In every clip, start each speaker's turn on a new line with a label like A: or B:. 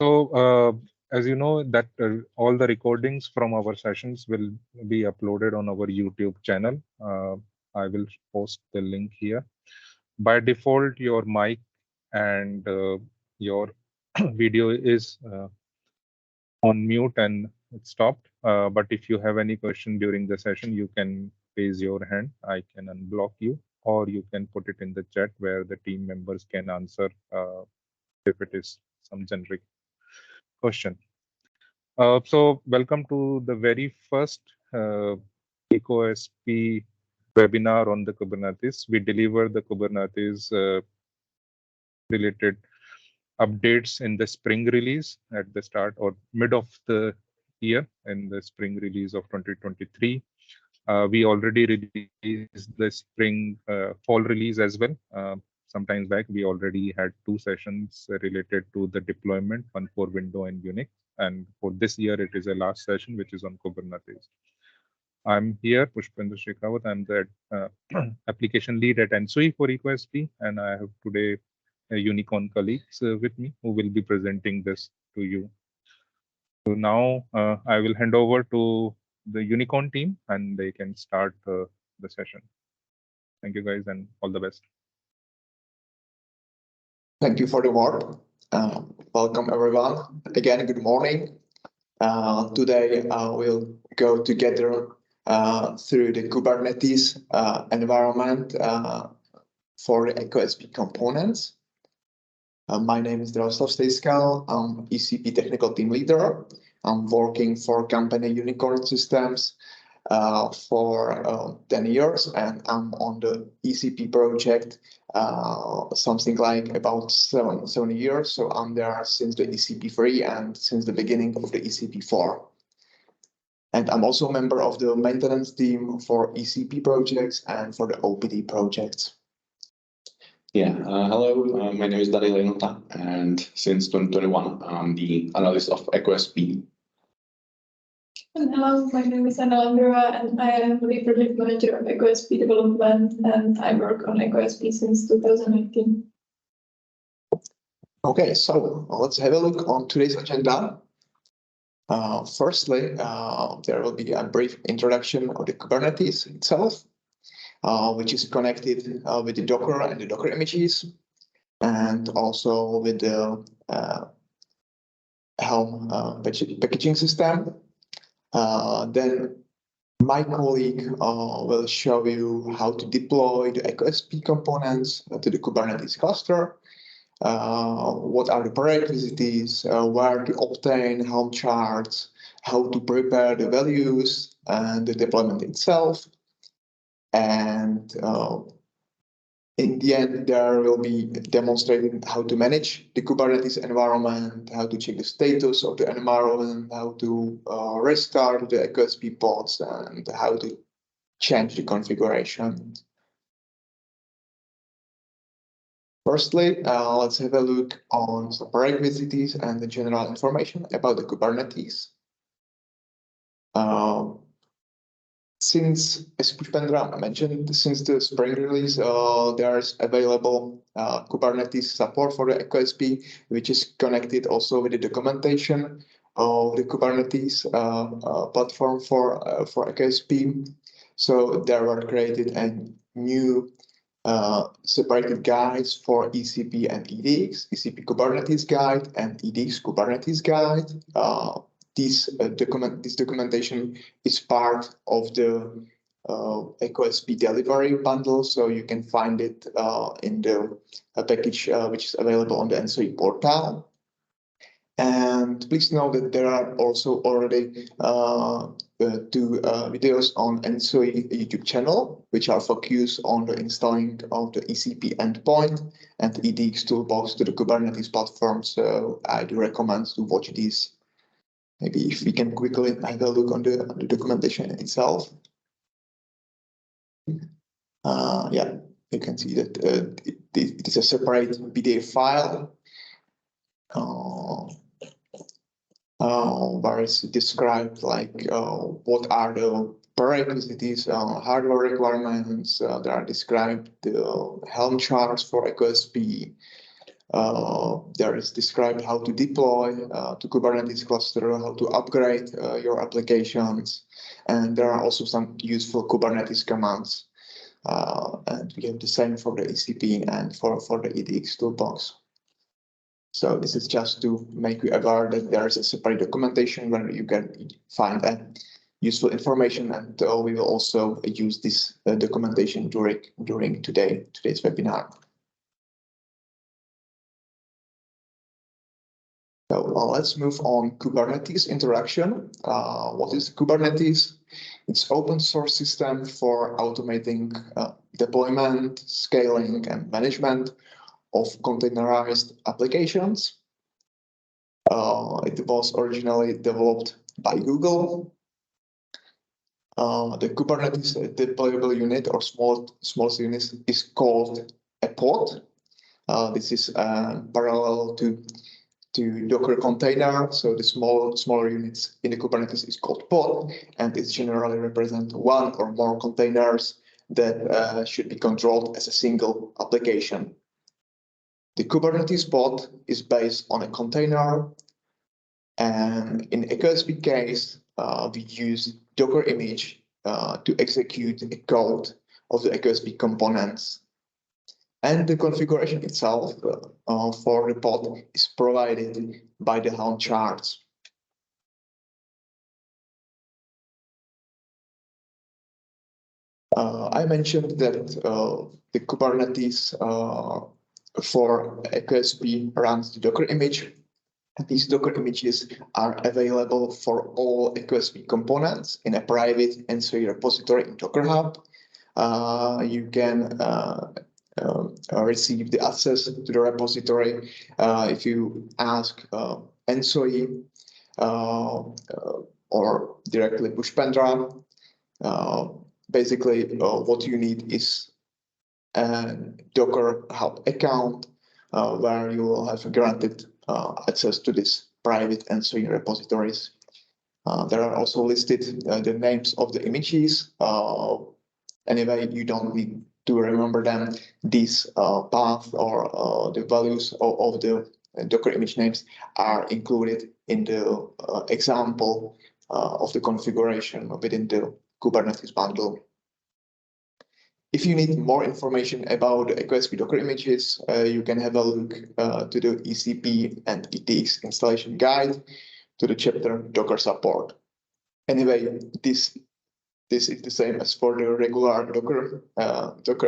A: As you know, that all the recordings from our sessions will be uploaded on our YouTube channel. I will post the link here. By default, your mic and your video is on mute and it's stopped. But if you have any question during the session, you can raise your hand. I can unblock you, or you can put it in the chat where the team members can answer if it is some generic question. So welcome to the very first ECCoSP webinar on the Kubernetes. We deliver the Kubernetes related updates in the spring release at the start or mid of the year in the spring release of 2023. We already released the spring fall release as well. Sometimes back, we already had 2 sessions related to the deployment, one for Windows and Unix. And for this year, it is a last session, which is on Kubernetes. I'm here, Pushpendra Shekhawat. I'm the application lead at ENTSO-E for ECCoSP, and I have today Unicorn colleagues with me who will be presenting this to you. So now I will hand over to the Unicorn team and they can start the session. Thank you guys and all the best.
B: Thank you for the word. Welcome everyone. Again, good morning. Today we'll go together through the Kubernetes environment for the ECCoSP components. My name is Drahoslav Stejskal. I'm ECP technical team leader. I'm working for company Unicorn Systems for 10 years, and I'm on the ECP project something like about seven years. So I'm there since the ECP3 and since the beginning of the ECP4. And I'm also a member of the maintenance team for ECP projects and for the OPD projects.
C: Yeah, hello, my name is Daniel Lenota, and since 2021, I'm the analyst of ECCoSP.
D: And hello, my name is Anna Landrova, and I am the project manager of ECCoSP development, and I work on ECCoSP since 2019.
B: Okay, so let's have a look on today's agenda. Firstly, there will be a brief introduction of the Kubernetes itself, which is connected with the Docker and the Docker images, and also with the Helm packaging system. Then my colleague will show you how to deploy the ECCoSP components to the Kubernetes cluster, what are the prerequisites, where to obtain Helm charts, how to prepare the values and the deployment itself. And in the end, there will be demonstrating how to manage the Kubernetes environment, how to check the status of the environment, how to restart the ECCoSP pods, and how to change the configuration. Firstly, let's have a look on some prerequisites and the general information about the Kubernetes. Since, as Pushpendra mentioned, since the spring release, there's available Kubernetes support for the ECCoSP, which is connected also with the documentation of the Kubernetes platform for ECCoSP. So there were created a new separated guides for ECP and EDX, ECP Kubernetes guide and EDX Kubernetes guide. This documentation is part of the ECCoSP delivery bundle, so you can find it in the package which is available on the ENTSO-E portal. And please know that there are also already 2 videos on ENTSO-E YouTube channel, which are focused on the installing of the ECP endpoint and the EDX toolbox to the Kubernetes platform. So I do recommend to watch these. Maybe if we can quickly have a look on the documentation itself. Yeah, you can see that it is a separate PDF file where it's described like what are the prerequisites, hardware requirements. There are described the Helm charts for ECCoSP, there is described how to deploy to Kubernetes cluster, how to upgrade your applications, and there are also some useful Kubernetes commands. And we have the same for the ECP and for the EDX toolbox. So this is just to make you aware that there is a separate documentation where you can find useful information, and we will also use this documentation during today's webinar. So let's move on. Kubernetes interaction. What is Kubernetes? It's open source system for automating deployment, scaling, and management of containerized applications. It was originally developed by Google. The Kubernetes deployable unit or small unit is called a pod. This is parallel to Docker container. So the smaller units in the Kubernetes is called pod, and it generally represent one or more containers that should be controlled as a single application. The Kubernetes pod is based on a container, and in ECCoSP case, we use Docker image to execute the code of the ECCoSP components. And the configuration itself for the pod is provided by the Helm charts. I mentioned that the Kubernetes for ECCoSP runs the Docker image. These Docker images are available for all ECCoSP components in a private ENTSO-E repository in Docker Hub. You can receive the access to the repository if you ask ENTSO-E or directly Pushpendra. Basically, what you need is a Docker Hub account where you will have granted access to this private ENTSO-E repositories. There are also listed the names of the images. Anyway, you don't need to remember them. These path or the values of the Docker image names are included in the example of the configuration within the Kubernetes bundle. If you need more information about the ECCoSP Docker images, you can have a look to the ECP and ETX installation guide to the chapter Docker support. Anyway, this is the same as for the regular Docker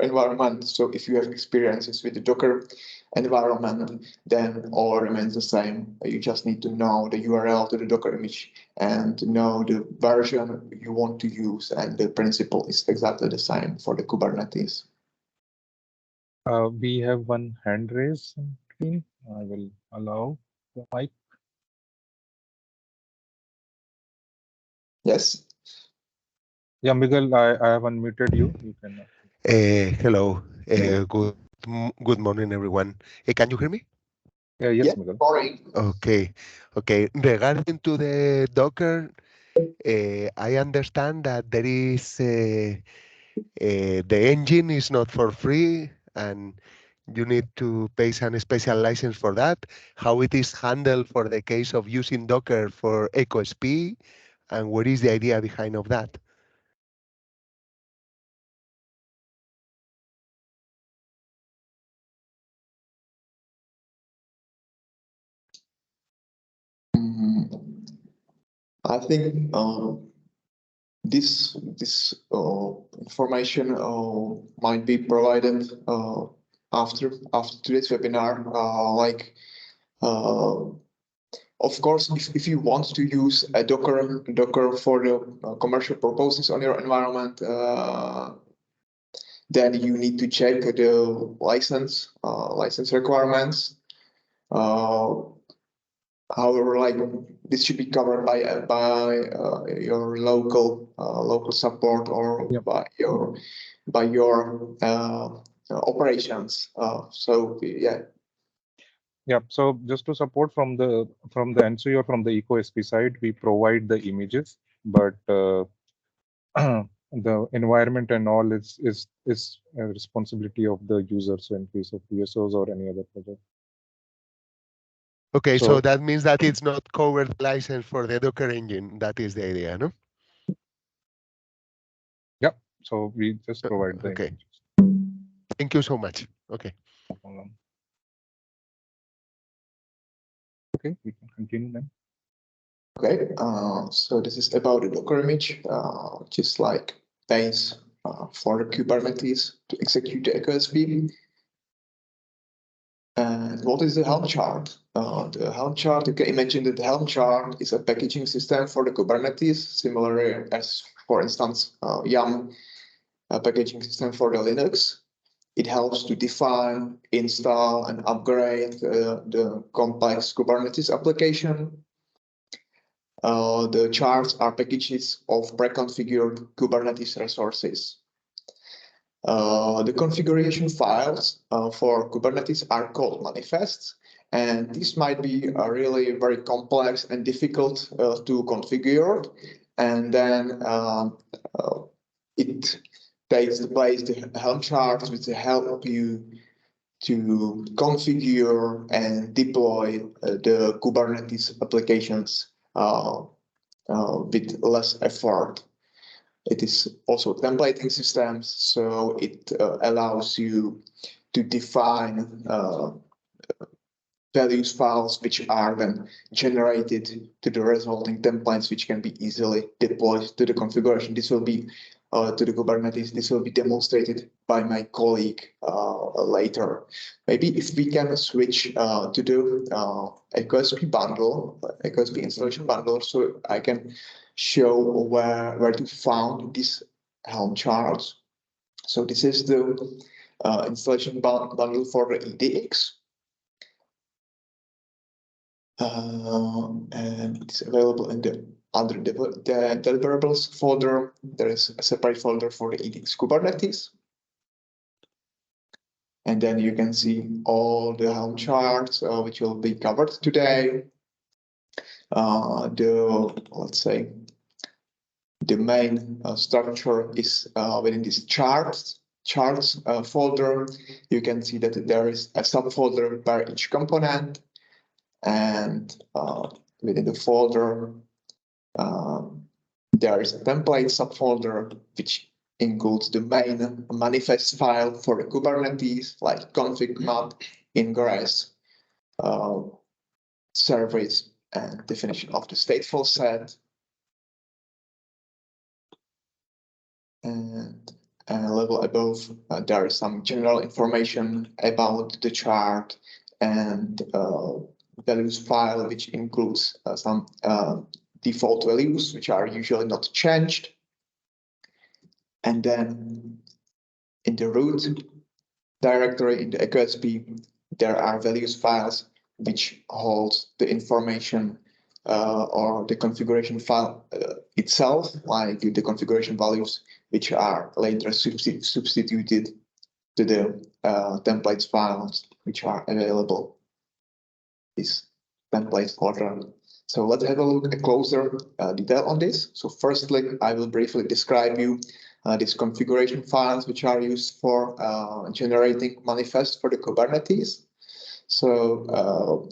B: environment. So if you have experiences with the Docker environment, then all remains the same. You just need to know the URL to the Docker image and to know the version you want to use, and the principle is exactly the same for the Kubernetes.
A: We have one hand raise. I will allow the mic.
B: Yes.
A: Yeah, Miguel, I have unmuted you. You can.
E: Hello. Good morning, everyone. Can you hear me?
A: Yes,
B: Yeah,
A: Miguel.
B: sorry.
E: Okay. Regarding to the Docker, I understand that there is the engine is not for free, and you need to pay some special license for that. How it is handled for the case of using Docker for ECCoSP, and what is the idea behind of that?
B: I think this information might be provided after today's webinar. Of course, if you want to use a Docker for the commercial purposes on your environment, then you need to check the license requirements. However, this should be covered by your local support, or by your operations. So yeah.
A: Yeah. So just to support from the ENTSO-E or from the ECCoSP side, we provide the images, but the environment and all is a responsibility of the user. So in case of PSOs or any other project.
E: Okay,
A: So-
E: so that means that it's not covered license for the Docker engine. That is the idea, no?
A: Yeah, so we just provide the
E: Okay.
A: images.
E: Thank you so much. Okay.
A: No problem. Okay, we can continue then.
B: Okay, so this is about the Docker image, which is like base for the Kubernetes to execute the ECCoSP. And what is the Helm chart? The Helm chart, you can imagine that the Helm chart is a packaging system for the Kubernetes, similar as, for instance, YAM, a packaging system for the Linux. It helps to define, install, and upgrade the complex Kubernetes application. The charts are packages of pre-configured Kubernetes resources. The configuration files for Kubernetes are called manifests, and this might be really very complex and difficult to configure. And then it takes the place the Helm charts, which help you to configure and deploy the Kubernetes applications with less effort. It is also templating systems, so it allows you to define values files which are then generated to the resulting templates, which can be easily deployed to the configuration. This will be to the Kubernetes. This will be demonstrated by my colleague later. Maybe if we can switch to the ECCoSP bundle, ECCoSP installation bundle, so I can show where to find these Helm charts. So this is the installation bundle for the EDX. And it's available in the under the deliverables folder. There is a separate folder for the EDX Kubernetes. And then you can see all the Helm charts, which will be covered today. Let's say, the main structure is within this charts folder. You can see that there is a subfolder per each component. And within the folder, there is a template subfolder, which includes the main manifest file for the Kubernetes, like config map, ingress, service, and definition of the stateful set. And a level above, there is some general information about the chart and values file, which includes some default values, which are usually not changed. And then in the root directory in the ECCoSP, there are values files which hold the information or the configuration file itself, like the configuration values, which are later substituted to the templates files, which are available. This template folder. So let's have a closer detail on this. So firstly, I will briefly describe you these configuration files, which are used for generating manifests for the Kubernetes. So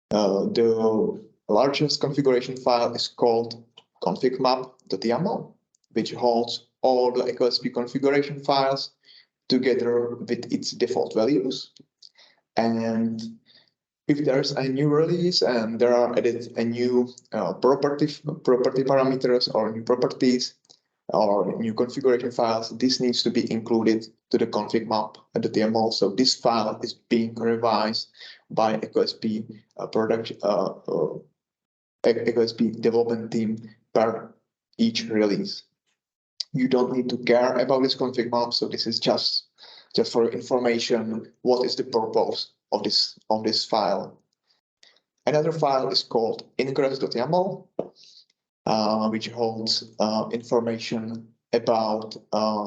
B: the largest configuration file is called config-map.yaml, which holds all the ECCoSP configuration files together with its default values. And if there's a new release and there are added a new property parameters or new properties or new configuration files, this needs to be included to the config map.yaml. So this file is being revised by ECCoSP ECCoSP development team per each release. You don't need to care about this config map, so this is just for information. What is the purpose of this file? Another file is called ingress.yaml, which holds information about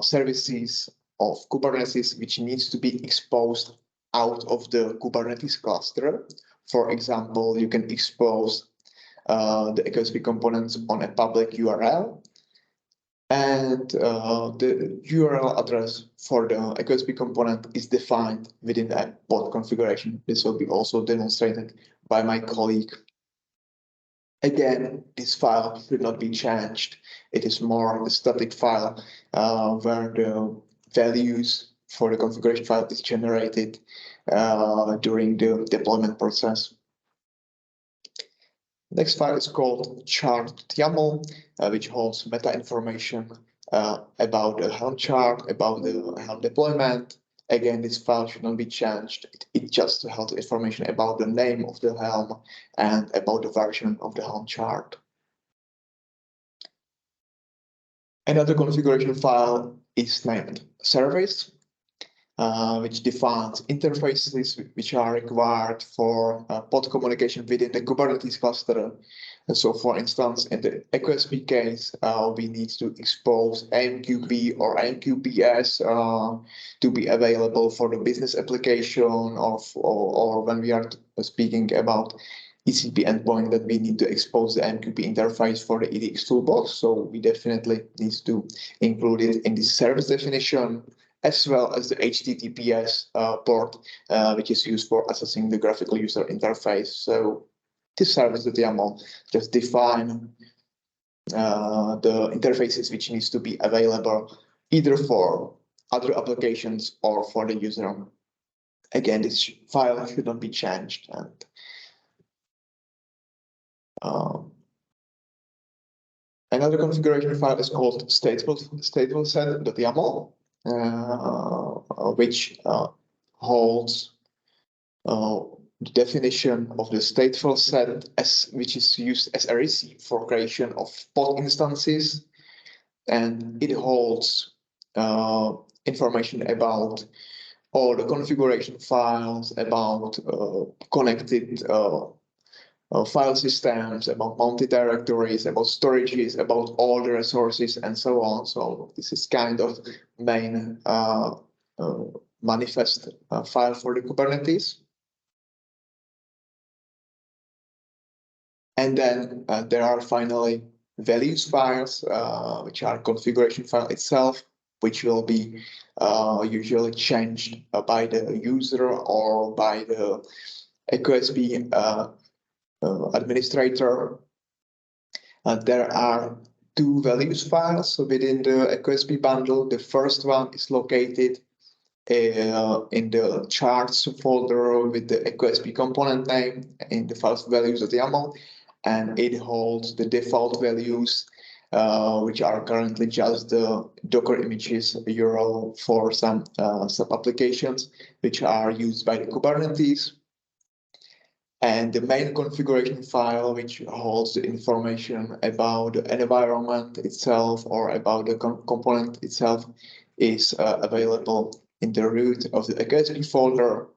B: services of Kubernetes, which needs to be exposed out of the Kubernetes cluster. For example, you can expose the ECCoSP components on a public URL. And the URL address for the ECCoSP component is defined within that pod configuration. This will be also demonstrated by my colleague. Again, this file should not be changed. It is more a static file where the values for the configuration file is generated during the deployment process. Next file is called chart.yaml, which holds meta information about the Helm chart, about the Helm deployment. Again, this file should not be changed. It just holds information about the name of the Helm and about the version of the Helm chart. Another configuration file is named service, which defines interfaces which are required for pod communication within the Kubernetes cluster. And so, for instance, in the ECCoSP case, we need to expose AMQP or AMQPS to be available for the business application, or when we are speaking about ECP endpoint, that we need to expose the AMQP interface for the EDX toolbox. So we definitely need to include it in the service definition, as well as the HTTPS port, which is used for accessing the graphical user interface. So this service.yaml just define the interfaces which needs to be available either for other applications or for the user. Again, this file should not be changed. And another configuration file is called stateful.set.yaml. Which holds the definition of the stateful set, which is used as a receipt for creation of pod instances, and it holds information about all the configuration files, about connected file systems, about multi-directories, about storages, about all the resources, and so on. So this is kind of main manifest file for the Kubernetes. And then there are finally values files, which are configuration file itself, which will be usually changed by the user or by the ECCoSP administrator. There are two values files within the ECCoSP bundle. The first one is located in the charts folder with the ECCoSP component name in the files values.yaml, and it holds the default values, which are currently just the Docker images URL for some sub-applications which are used by the Kubernetes. And the main configuration file, which holds the information about the environment itself or about the component itself, is available in the root of the ECCoSP folder.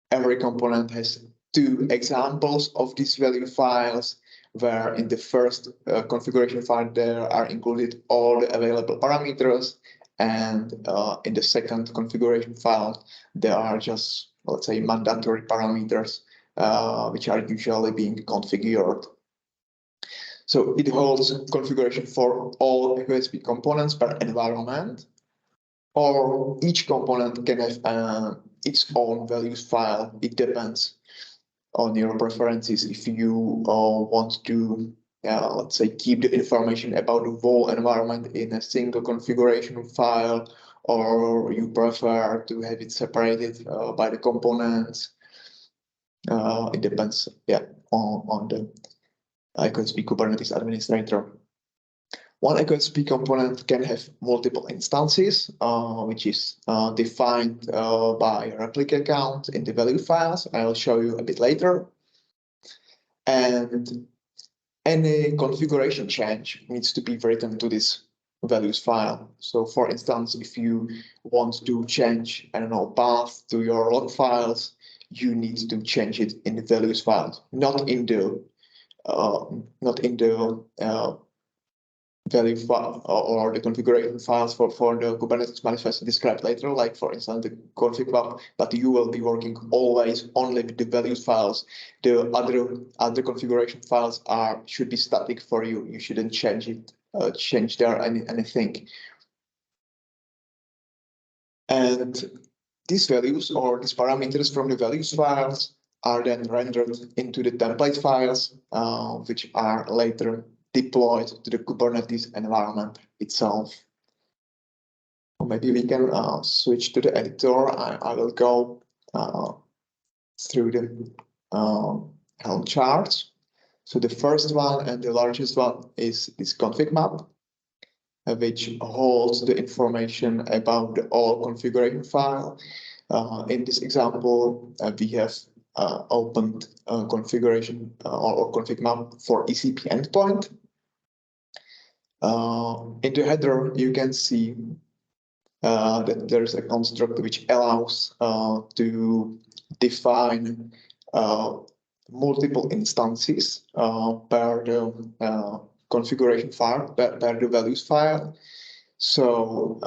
B: Every component has two examples of these value files, where in the first configuration file there are included all the available parameters, and in the second configuration file there are just, let's say, mandatory parameters which are usually being configured. So it holds configuration for all ECCoSP components per environment, or each component can have its own values file. It depends on your preferences. If you want to, let's say, keep the information about the whole environment in a single configuration file, or you prefer to have it separated by the components. It depends, on the ECCoSP Kubernetes administrator. One ECCoSP component can have multiple instances, which is defined by a replica count in the value files. I'll show you a bit later. And any configuration change needs to be written to this values file. So for instance, if you want to change, I don't know, path to your log files, you need to change it in the values file, not in the value file or the configuration files for the Kubernetes manifest described later, like for instance the config map, but you will be working always only with the values files. The other configuration files should be static for you. You shouldn't change there anything. And these values or these parameters from the values files are then rendered into the template files, which are later deployed to the Kubernetes environment itself. Or maybe we can switch to the editor. I will go through the Helm charts. So the first one and the largest one is this config map, which holds the information about the all configuration file. In this example, we have opened configuration or config map for ECP endpoint. In the header, you can see that there's a construct which allows to define multiple instances per the configuration file, per the values file. So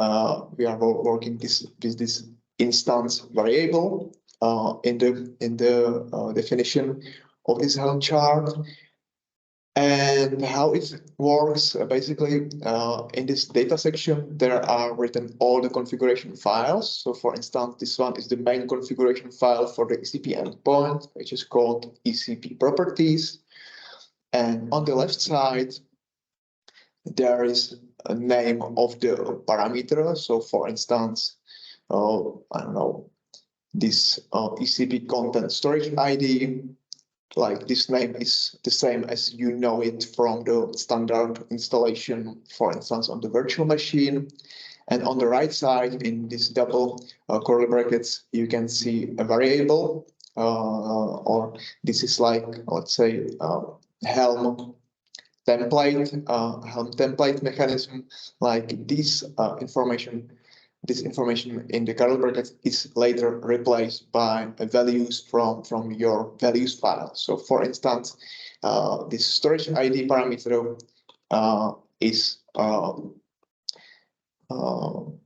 B: we are working with this instance variable in the definition of this Helm chart. And how it works, basically, in this data section, there are written all the configuration files. So for instance, this one is the main configuration file for the ECP endpoint, which is called ECP properties. And on the left side, there is a name of the parameter. So for instance, I don't know, this ECP content storage ID. Like this name is the same as you know it from the standard installation, for instance, on the virtual machine. And on the right side, in this double curly brackets, you can see a variable, or this is like, let's say, Helm template mechanism. Like this information in the curly brackets is later replaced by values from your values file. So for instance, this storage ID parameter is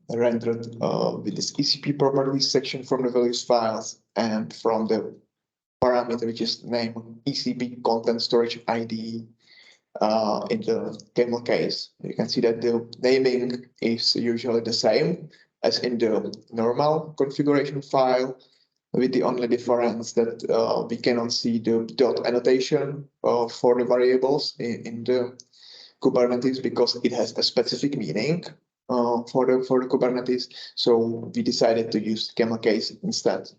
B: rendered with this ECP properties section from the values files and from the parameter which is named ECP content storage ID in the camel case. You can see that the naming is usually the same as in the normal configuration file, with the only difference that we cannot see the dot annotation for the variables in the Kubernetes because it has a specific meaning for the Kubernetes. So we decided to use camel case instead.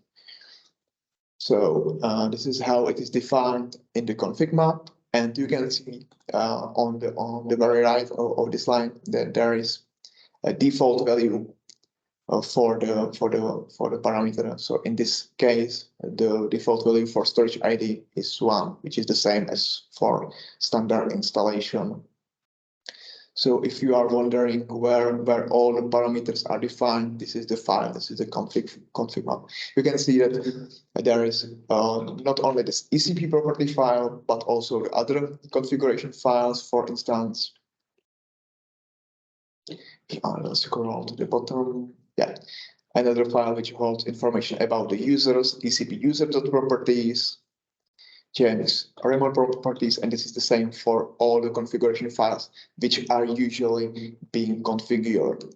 B: So this is how it is defined in the config map, and you can see on the very right of this line that there is a default value for the parameter. So in this case, the default value for storage ID is 1, which is the same as for standard installation. So if you are wondering where all the parameters are defined, this is the file, this is the config map. You can see that there is not only this ECP property file, but also the other configuration files, for instance. Let's scroll to the bottom. Yeah, another file which holds information about the users, ECP user.properties, JNX remote properties, and this is the same for all the configuration files which are usually being configured.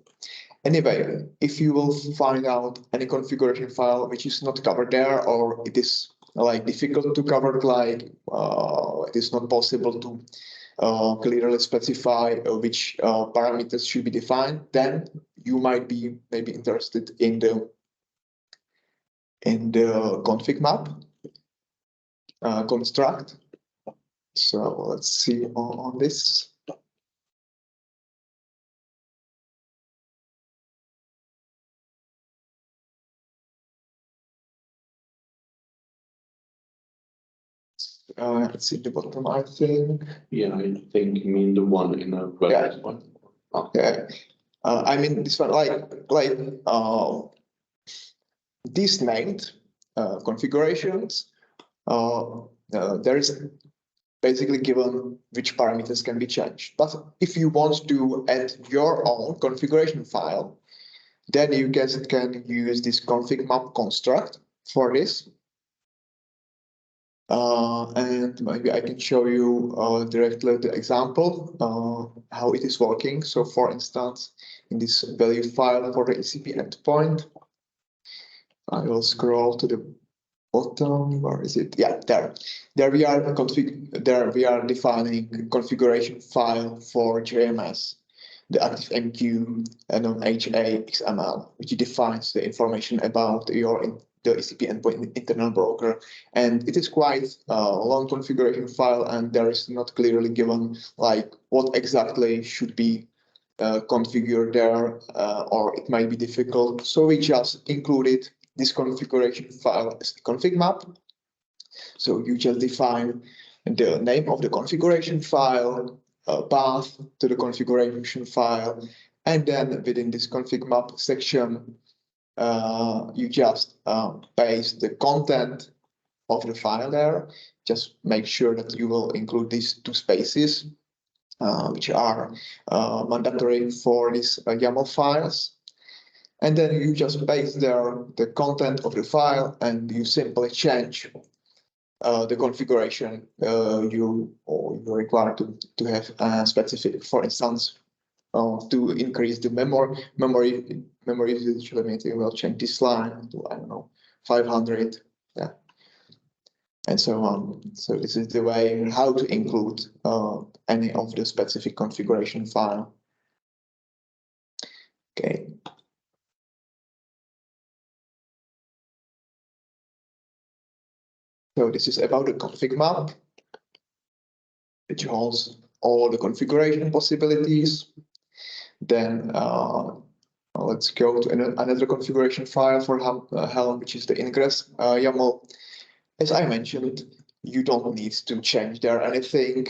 B: Anyway, if you will find out any configuration file which is not covered there, or it is like difficult to cover, like it is not possible to clearly specify which parameters should be defined, then you might be maybe interested in the config map construct. So let's see on this. Let's see the bottom, I think.
C: Yeah, I think you mean the one in the
B: Yeah.
C: one.
B: Okay. I mean this one, like these named configurations. There is basically given which parameters can be changed. But if you want to add your own configuration file, then you can use this config map construct for this. And maybe I can show you directly the example how it is working. So for instance, in this value file for the ECP endpoint, I will scroll to the bottom. Where is it? Yeah, there. There we are defining a configuration file for JMS, the ActiveMQ and on HA.XML, which defines the information about the ECP endpoint internal broker. And it is quite a long configuration file, and there is not clearly given like what exactly should be configured there, or it might be difficult. So we just included this configuration file as a config map. So you just define the name of the configuration file, path to the configuration file, and then within this config map section, you just paste the content of the file there. Just make sure that you will include these two spaces, which are mandatory for these YAML files. And then you just paste there the content of the file, and you simply change the configuration you're required to have specific, for instance, to increase the memory usage limit. You will change this line to, I don't know, 500, yeah, and so on. So this is the way how to include any of the specific configuration file. Okay. So this is about the config map, which holds all the configuration possibilities. Then let's go to another configuration file for Helm, which is the ingress YAML. As I mentioned, you don't need to change there anything.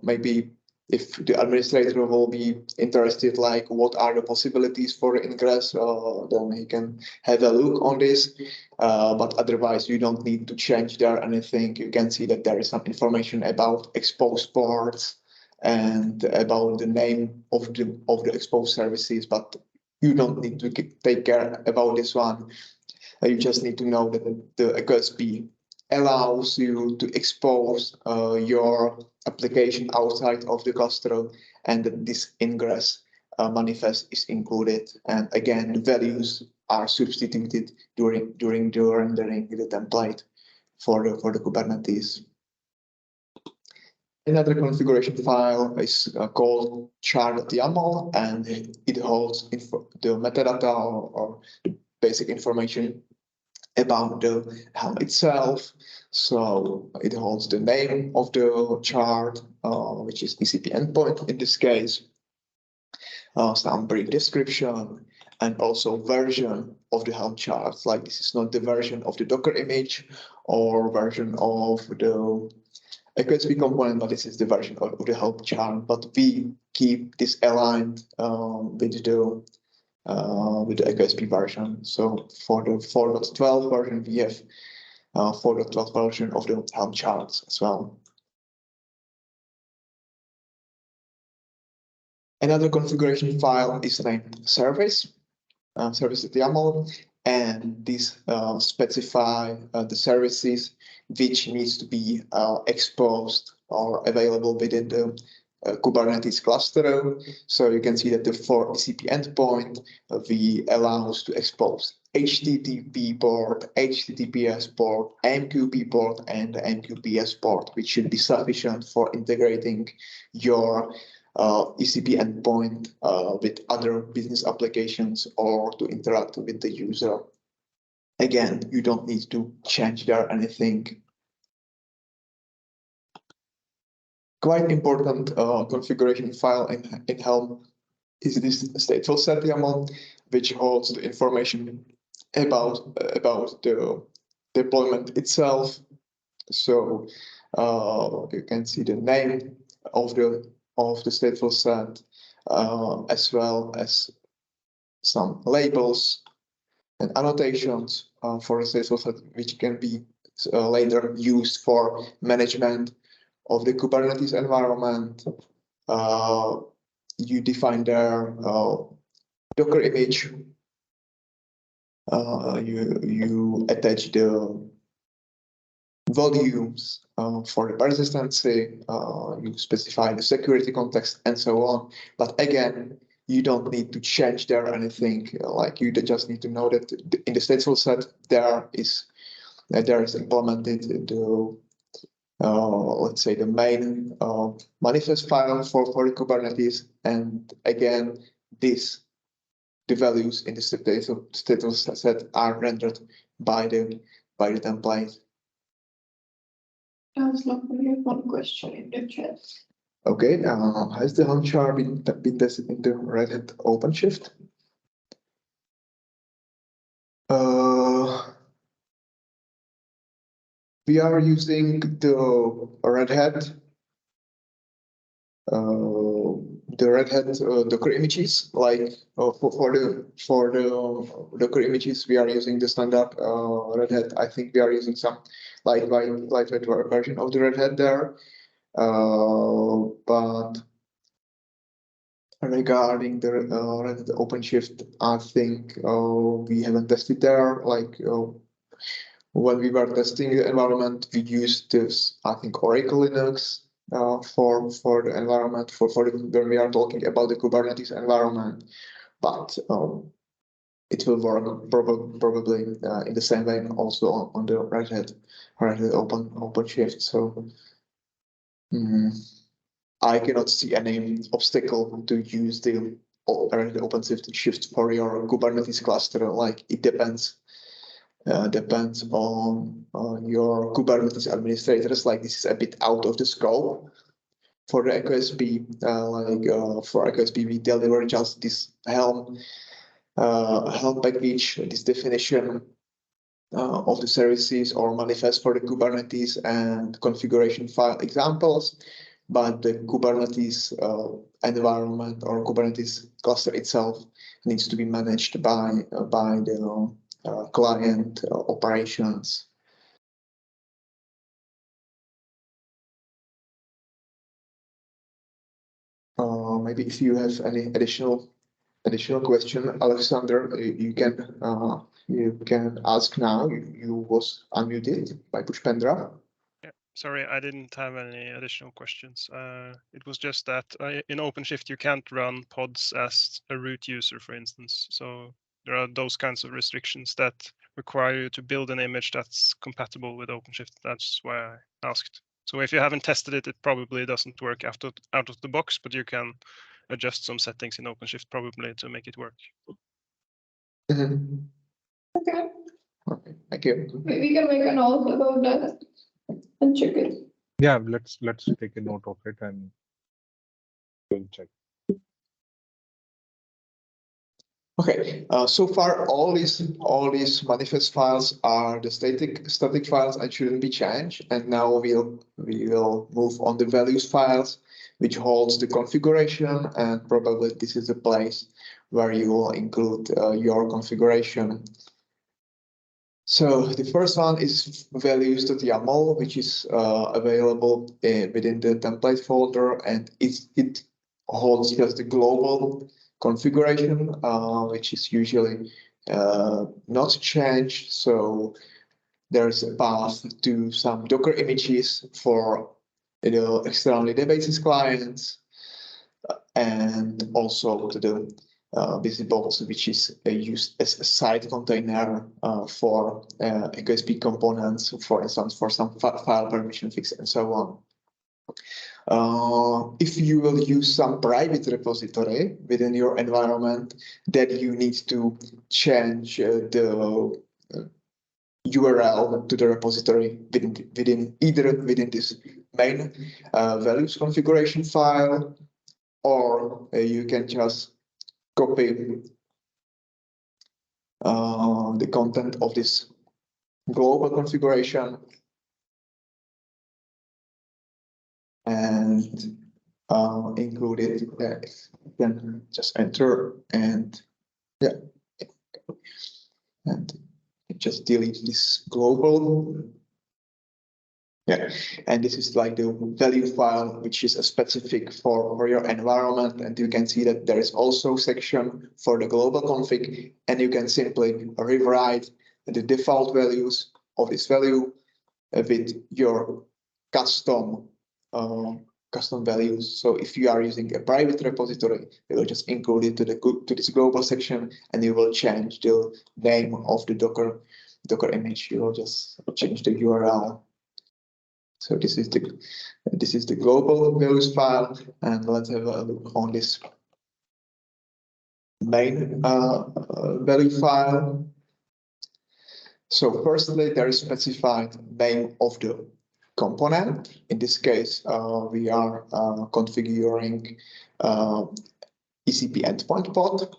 B: Maybe if the administrator will be interested, like what are the possibilities for ingress, then he can have a look on this. But otherwise, you don't need to change there anything. You can see that there is some information about exposed ports and about the name of the exposed services, but you don't need to take care about this one. You just need to know that the ECCoSP allows you to expose your application outside of the cluster, and that this ingress manifest is included. And again, the values are substituted during the rendering the template for the Kubernetes. Another configuration file is called char.yaml, and it holds the metadata or the basic information about the Helm itself. So it holds the name of the chart, which is ECP endpoint in this case, some brief description, and also version of the Helm charts. Like this is not the version of the Docker image or version of the ECCoSP component, but this is the version of the Helm chart. But we keep this aligned with the ECCoSP version. So for the 4.12 version, we have 4.12 version of the Helm charts as well. Another configuration file is named service.yaml, and this specify the services which needs to be exposed or available within the Kubernetes cluster. So you can see that for ECP endpoint, we allow us to expose HTTP port, HTTPS port, MQP port, and the MQPS port, which should be sufficient for integrating your ECP endpoint with other business applications or to interact with the user. Again, you don't need to change there anything. Quite important configuration file in Helm is this stateful set YAML, which holds the information about the deployment itself. So you can see the name of the stateful set, as well as some labels and annotations for the stateful set, which can be later used for management of the Kubernetes environment. You define their Docker image. You attach the volumes for the persistency. You specify the security context and so on. But again, you don't need to change there anything. Like you just need to know that in the stateful set there is implemented the let's say the main manifest file for the Kubernetes, and again the values in the stateful set are rendered by the template.
D: There's one question in the chat.
B: Okay, has the launcher been tested in the Red Hat OpenShift? We are using the Red Hat Docker images. Like for the Docker images, we are using the standard Red Hat. I think we are using some lightweight version of the Red Hat there. But regarding the Red Hat OpenShift, I think we haven't tested there. Like when we were testing the environment, we used this, I think, Oracle Linux for the environment when we are talking about the Kubernetes environment. But it will work probably in the same way also on the Red Hat OpenShift. So I cannot see any obstacle to use the OpenShift for your Kubernetes cluster. Like it depends on your Kubernetes administrators. Like this is a bit out of the scope for the ECCoSP. For ECCoSP, we deliver just this Helm package, this definition of the services or manifest for the Kubernetes and configuration file examples. But the Kubernetes environment or Kubernetes cluster itself needs to be managed by the client operations. Maybe if you have any additional question, Alexander, you can ask now. You was unmuted by Pushpendra.
F: Yeah, sorry, I didn't have any additional questions. It was just that in OpenShift you can't run pods as a root user, for instance. So there are those kinds of restrictions that require you to build an image that's compatible with OpenShift. That's why I asked. So if you haven't tested it, it probably doesn't work out of the box, but you can adjust some settings in OpenShift probably to make it work.
B: Mm-hmm.
D: Okay.
B: Okay, thank you.
D: We can make a note about that and check it.
A: Yeah, let's take a note of it and we'll check.
B: Okay, so far all these manifest files are the static files and shouldn't be changed. And now we will move on the values files, which holds the configuration, and probably this is the place where you will include your configuration. So the first one is values.yaml, which is available within the template folder, and it holds just the global configuration, which is usually not changed. So there's a path to some Docker images for external databases clients, and also to the visibles, which is used as a side container for ECCoSP components, for instance, for some file permission fix and so on. If you will use some private repository within your environment, then you need to change the URL to the repository either within this main values configuration file, or you can just copy the content of this global configuration and include it. You can just enter and yeah, and just delete this global. Yeah, and this is like the value file, which is a specific for your environment. And you can see that there is also a section for the global config, and you can simply rewrite the default values of this value with your custom custom values. So if you are using a private repository, you will just include it to this global section, and you will change the name of the Docker image. You will just change the URL. So this is the global values file, and let's have a look on this main value file. So firstly, there is specified name of the component. In this case, we are configuring ECP endpoint pod.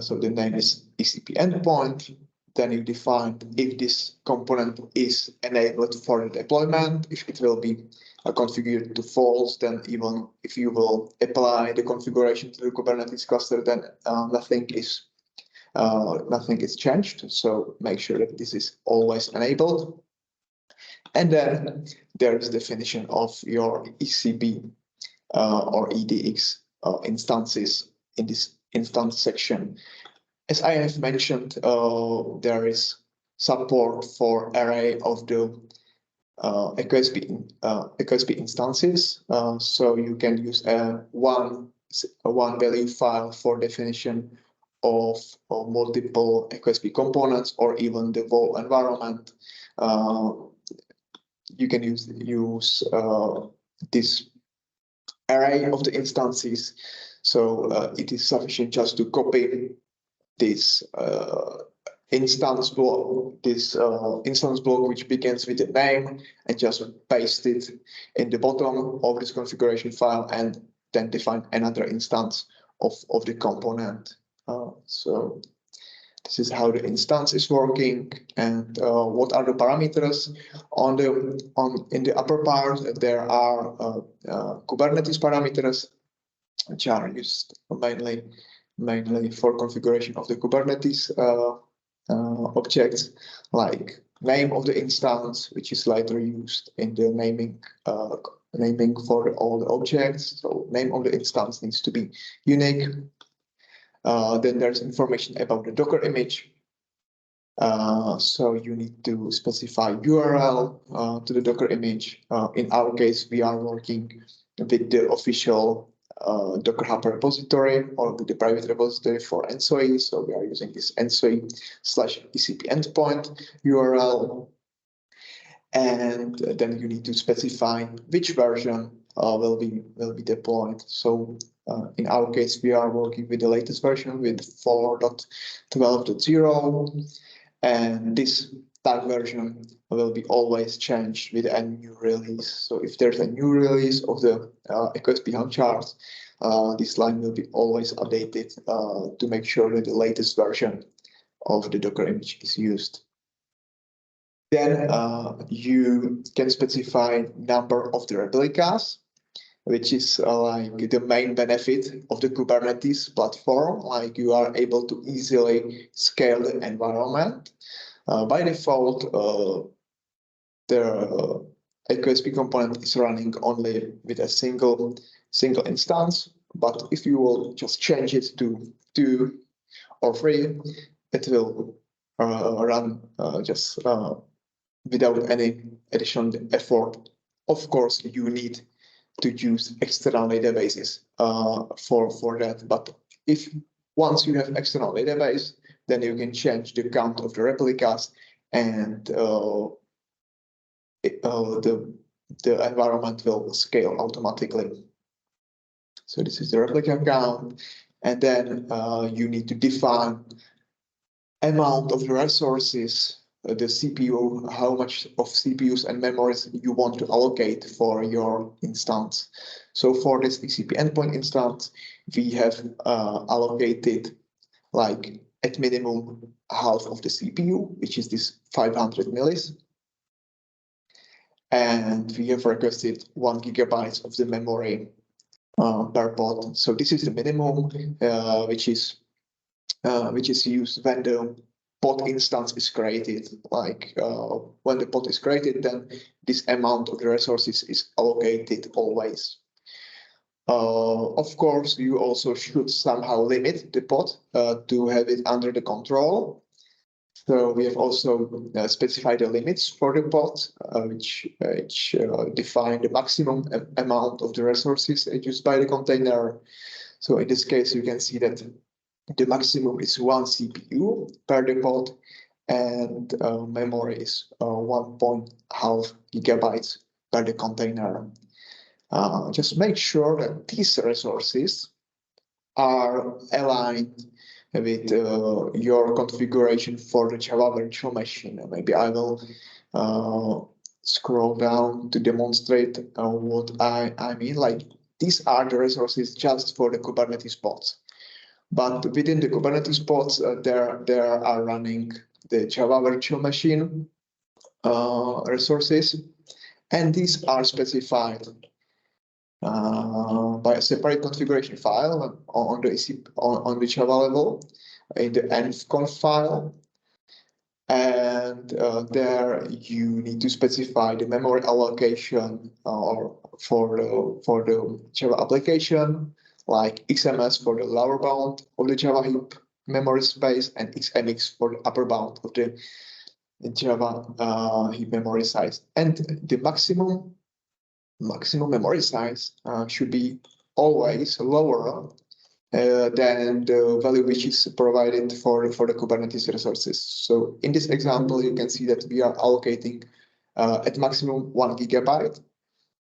B: So the name is ECP endpoint. Then you define if this component is enabled for the deployment, if it will be configured to false, then even if you will apply the configuration to the Kubernetes cluster, then nothing is changed. So make sure that this is always enabled. And then there is definition of your ECB or EDX instances in this instance section. As I have mentioned, there is support for array of the ECCoSP instances. So you can use one value file for definition of multiple ECCoSP components, or even the whole environment. You can use this array of the instances. So it is sufficient just to copy this instance block, which begins with the name, and just paste it in the bottom of this configuration file, and then define another instance of the component. So this is how the instance is working, and what are the parameters in the upper part. There are Kubernetes parameters, which are used mainly for configuration of the Kubernetes objects, like name of the instance, which is later used in the naming for all the objects. So name of the instance needs to be unique. Then there's information about the Docker image. So you need to specify URL to the Docker image. In our case, we are working with the official Docker Hub repository, or with the private repository for ENTSO-E. So we are using this ENTSO-E/ECP endpoint URL. And then you need to specify which version will be deployed. So in our case, we are working with the latest version, with 4.12.0, and this tag version will be always changed with a new release. So if there's a new release of the ECCoSP Helm charts, this line will be always updated to make sure that the latest version of the Docker image is used. Then you can specify number of the replicas, which is like the main benefit of the Kubernetes platform. Like, you are able to easily scale the environment. By default, the ECCoSP component is running only with a single instance. But if you will just change it to 2 or 3, it will run just without any additional effort. Of course, you need to use external databases for that. But once you have external database, then you can change the count of the replicas, and the environment will scale automatically. So this is the replica count, and then you need to define amount of the resources, the CPU, how much of CPUs and memories you want to allocate for your instance. So for this ECP endpoint instance, we have allocated, like, at minimum half of the CPU, which is this 500 millis. And we have requested 1 GB of the memory per pod. So this is the minimum, which is used when the pod instance is created. Like, when the pod is created, then this amount of the resources is allocated always. Of course, you also should somehow limit the pod to have it under the control. So we have also specified the limits for the pod, which define the maximum amount of the resources used by the container. So in this case, you can see that the maximum is 1 CPU per the pod, and memory is 1.5 gigabytes per the container. Just make sure that these resources are aligned with your configuration for the Java virtual machine. Maybe I will scroll down to demonstrate what I mean. Like, these are the resources just for the Kubernetes pods. But within the Kubernetes pods, there are running the Java virtual machine resources, and these are specified by a separate configuration file on the Java level in the env-conf file. And there you need to specify the memory allocation for the Java application, like XMS for the lower bound of the Java heap memory space, and XMX for the upper bound of the Java heap memory size. And the maximum memory size should be always lower than the value which is provided for the Kubernetes resources. So in this example, you can see that we are allocating at maximum 1 gigabyte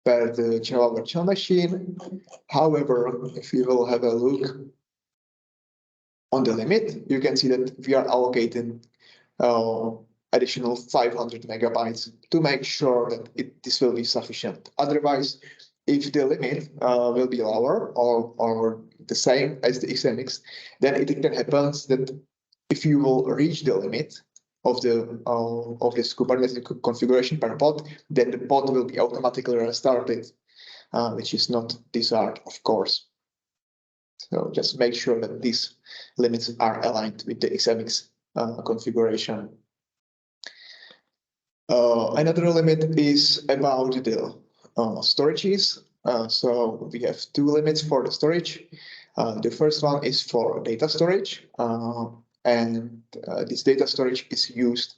B: per the Java virtual machine. However, if you will have a look on the limit, you can see that we are allocating additional 500 megabytes to make sure that this will be sufficient. Otherwise, if the limit will be lower or the same as the XMX, then it can happen that if you will reach the limit of this Kubernetes configuration per pod, then the pod will be automatically restarted, which is not desired, of course. So just make sure that these limits are aligned with the XMX configuration. Another limit is about the storages. So we have two limits for the storage. The first one is for data storage, and this data storage is used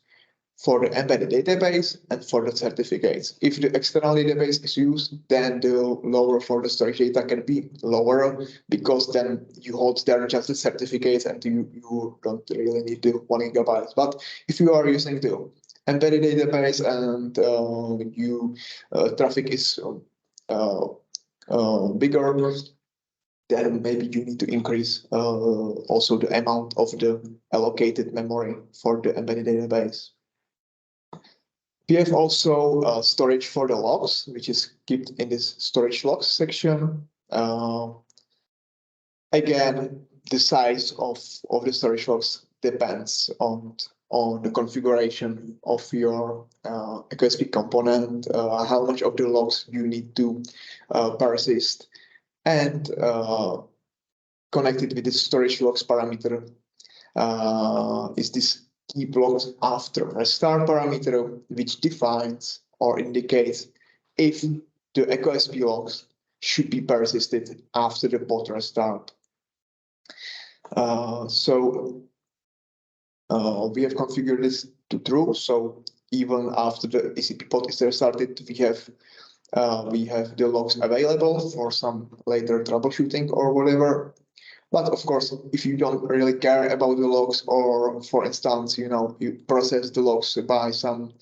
B: for the embedded database and for the certificates. If the external database is used, then the lower for the storage data can be lower, because then you hold there just the certificates and you don't really need the 1 gigabyte. But if you are using the embedded database and traffic is bigger, then maybe you need to increase also the amount of the allocated memory for the embedded database. We have also storage for the logs, which is kept in this storage logs section. Again, the size of the storage logs depends on the configuration of your ECCoSP component, how much of the logs you need to persist, and connected with the storage logs parameter is this keep logs after restart parameter, which defines or indicates if the ECCoSP logs should be persisted after the pod restart. We have configured this to true. So even after the ECP pod is restarted, we have the logs available for some later troubleshooting or whatever. But of course, if you don't really care about the logs, or for instance, you process the logs by some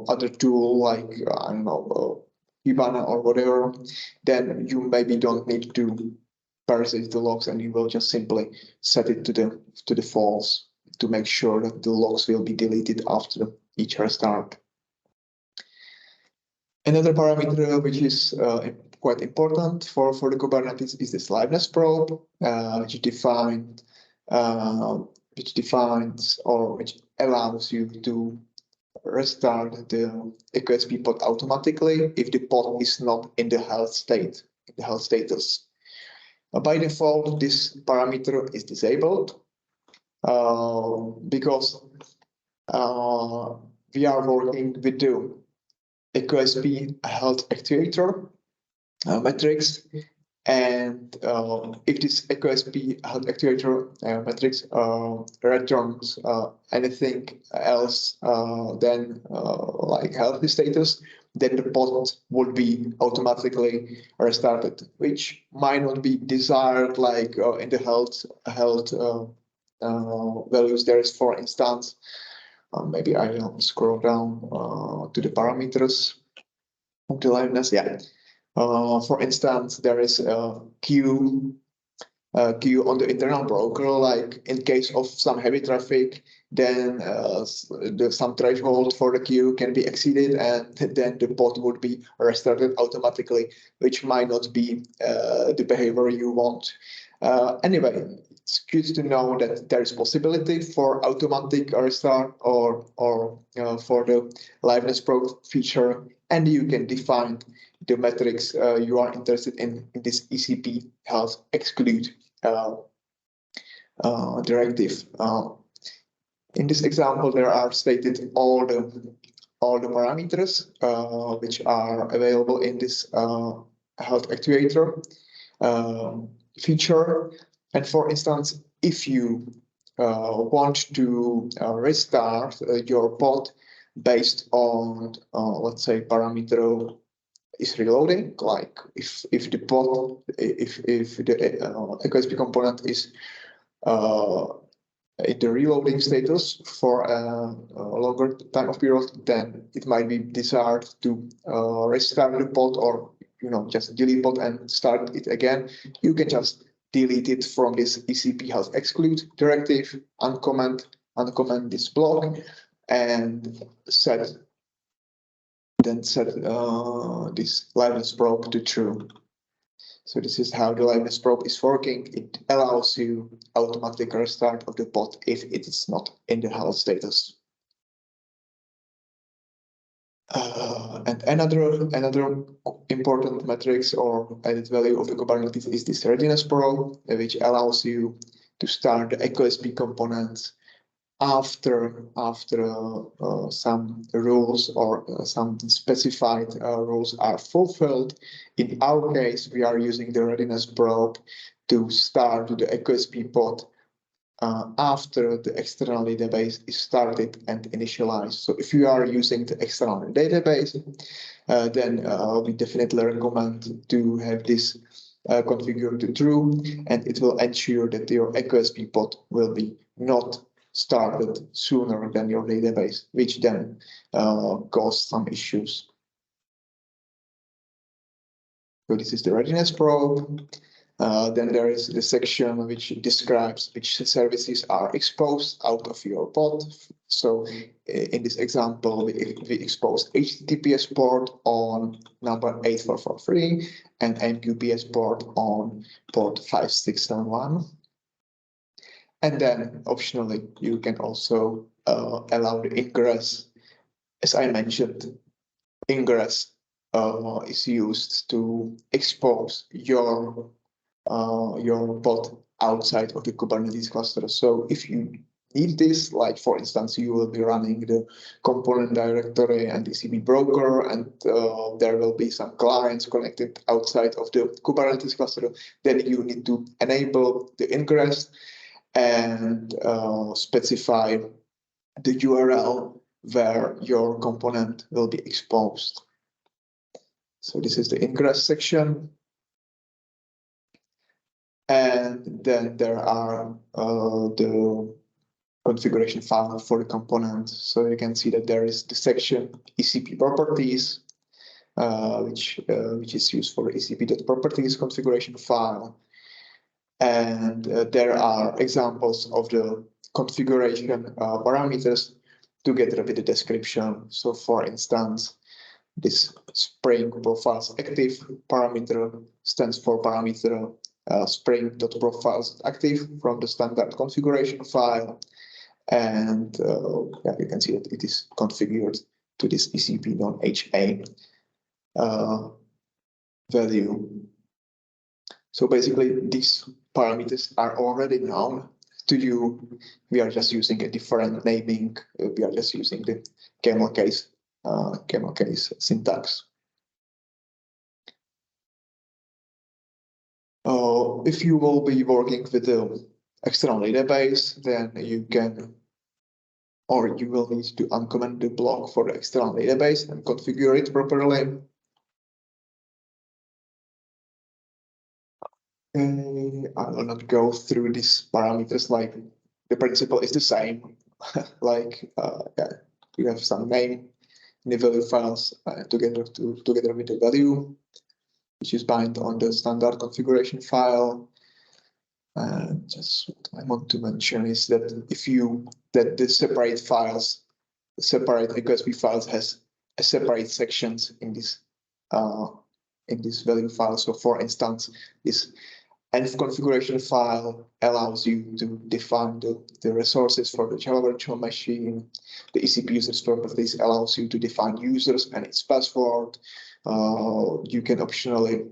B: other tool like I don't know, Kibana or whatever, then you maybe don't need to persist the logs, and you will just simply set it to the false to make sure that the logs will be deleted after each restart. Another parameter which is quite important for the Kubernetes is this liveness probe, which allows you to restart the ECCoSP pod automatically if the pod is not in the health status. By default, this parameter is disabled because we are working with the ECCoSP health actuator metrics, And if this ECCoSP health actuator matrix returns anything else than like healthy status, then the pod would be automatically restarted, which might not be desired. Like in the health values, there is, for instance, maybe I will scroll down to the parameters of the liveness. Yeah. For instance, there is a queue on the internal broker, like in case of some heavy traffic, then some threshold for the queue can be exceeded, and then the bot would be restarted automatically, which might not be the behavior you want. Anyway, it's good to know that there is possibility for automatic restart or for the liveness probe feature, and you can define the metrics you are interested in this ECP health exclude directive. In this example, there are stated all the parameters which are available in this health actuator feature. And for instance, if you want to restart your pod based on, let's say, parameter is reloading, like if the pod, if the ECCoSP component is in the reloading status for a longer time of period, then it might be desired to restart the pod, or just delete pod and start it again. You can just delete it from this ECP health exclude directive, uncomment this block, and set this liveness probe to true. So this is how the liveness probe is working. It allows you automatic restart of the pod if it is not in the health status. And another important metrics or added value of the Kubernetes is this readiness probe, which allows you to start the ECCoSP components after some rules or some specified rules are fulfilled. In our case, we are using the readiness probe to start the ECCoSP pod after the external database is started and initialized. So if you are using the external database, then we definitely recommend to have this configured to true, and it will ensure that your ECCoSP pod will be not started sooner than your database, which then cause some issues. So this is the readiness probe. Then there is the section which describes which services are exposed out of your pod. So in this example, we expose HTTPS port on number 8443 and MQPS port on port 5671. And then optionally, you can also allow the ingress. As I mentioned, ingress is used to expose your pod outside of the Kubernetes cluster. So if you need this, like for instance, you will be running the component directory and ECB broker, and there will be some clients connected outside of the Kubernetes cluster, then you need to enable the ingress and specify the URL where your component will be exposed. So this is the ingress section. And then there are the configuration file for the component. So you can see that there is the section ECP properties, which is used for ECP.properties configuration file. And there are examples of the configuration parameters together with the description. So for instance, this Spring profiles active parameter stands for parameter spring.profiles active from the standard configuration file. And yeah, you can see that it is configured to this ECP non-HA value. So basically, these parameters are already known to you. We are just using a different naming. We are just using the camel case syntax. If you will be working with the external database, then you can, or you will need to uncomment the block for the external database and configure it properly. I will not go through these parameters, like the principle is the same. Like yeah, you have some name in the value files together with the value, which is bound on the standard configuration file. Just what I want to mention is that that the separate files, separate ECCoSP files has a separate sections in this value file. So for instance, this env configuration file allows you to define the resources for the Java virtual machine. The ECP users properties allows you to define users and its password. You can optionally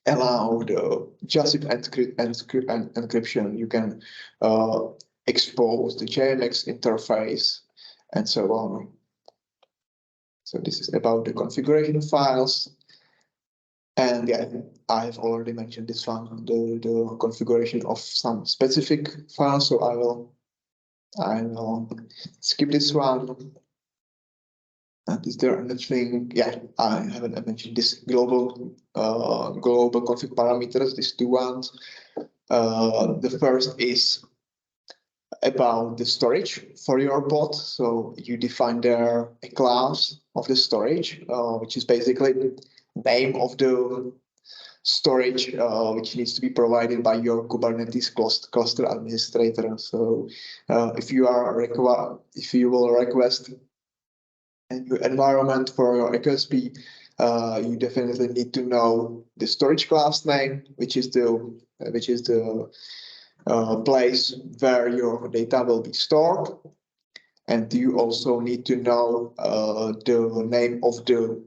B: allow the JASIP encryption. You can expose the JMX interface and so on. So this is about the configuration files. And yeah, I've already mentioned this one, the configuration of some specific files. So I will skip this one. And is there anything? Yeah, I haven't mentioned this global config parameters. These two ones. The first is about the storage for your bot. So you define there a class of the storage, which is basically the name of the storage which needs to be provided by your Kubernetes cluster administrator. So if you will request a new environment for your ECCoSP, you definitely need to know the storage class name, which is the place where your data will be stored. And you also need to know the name of the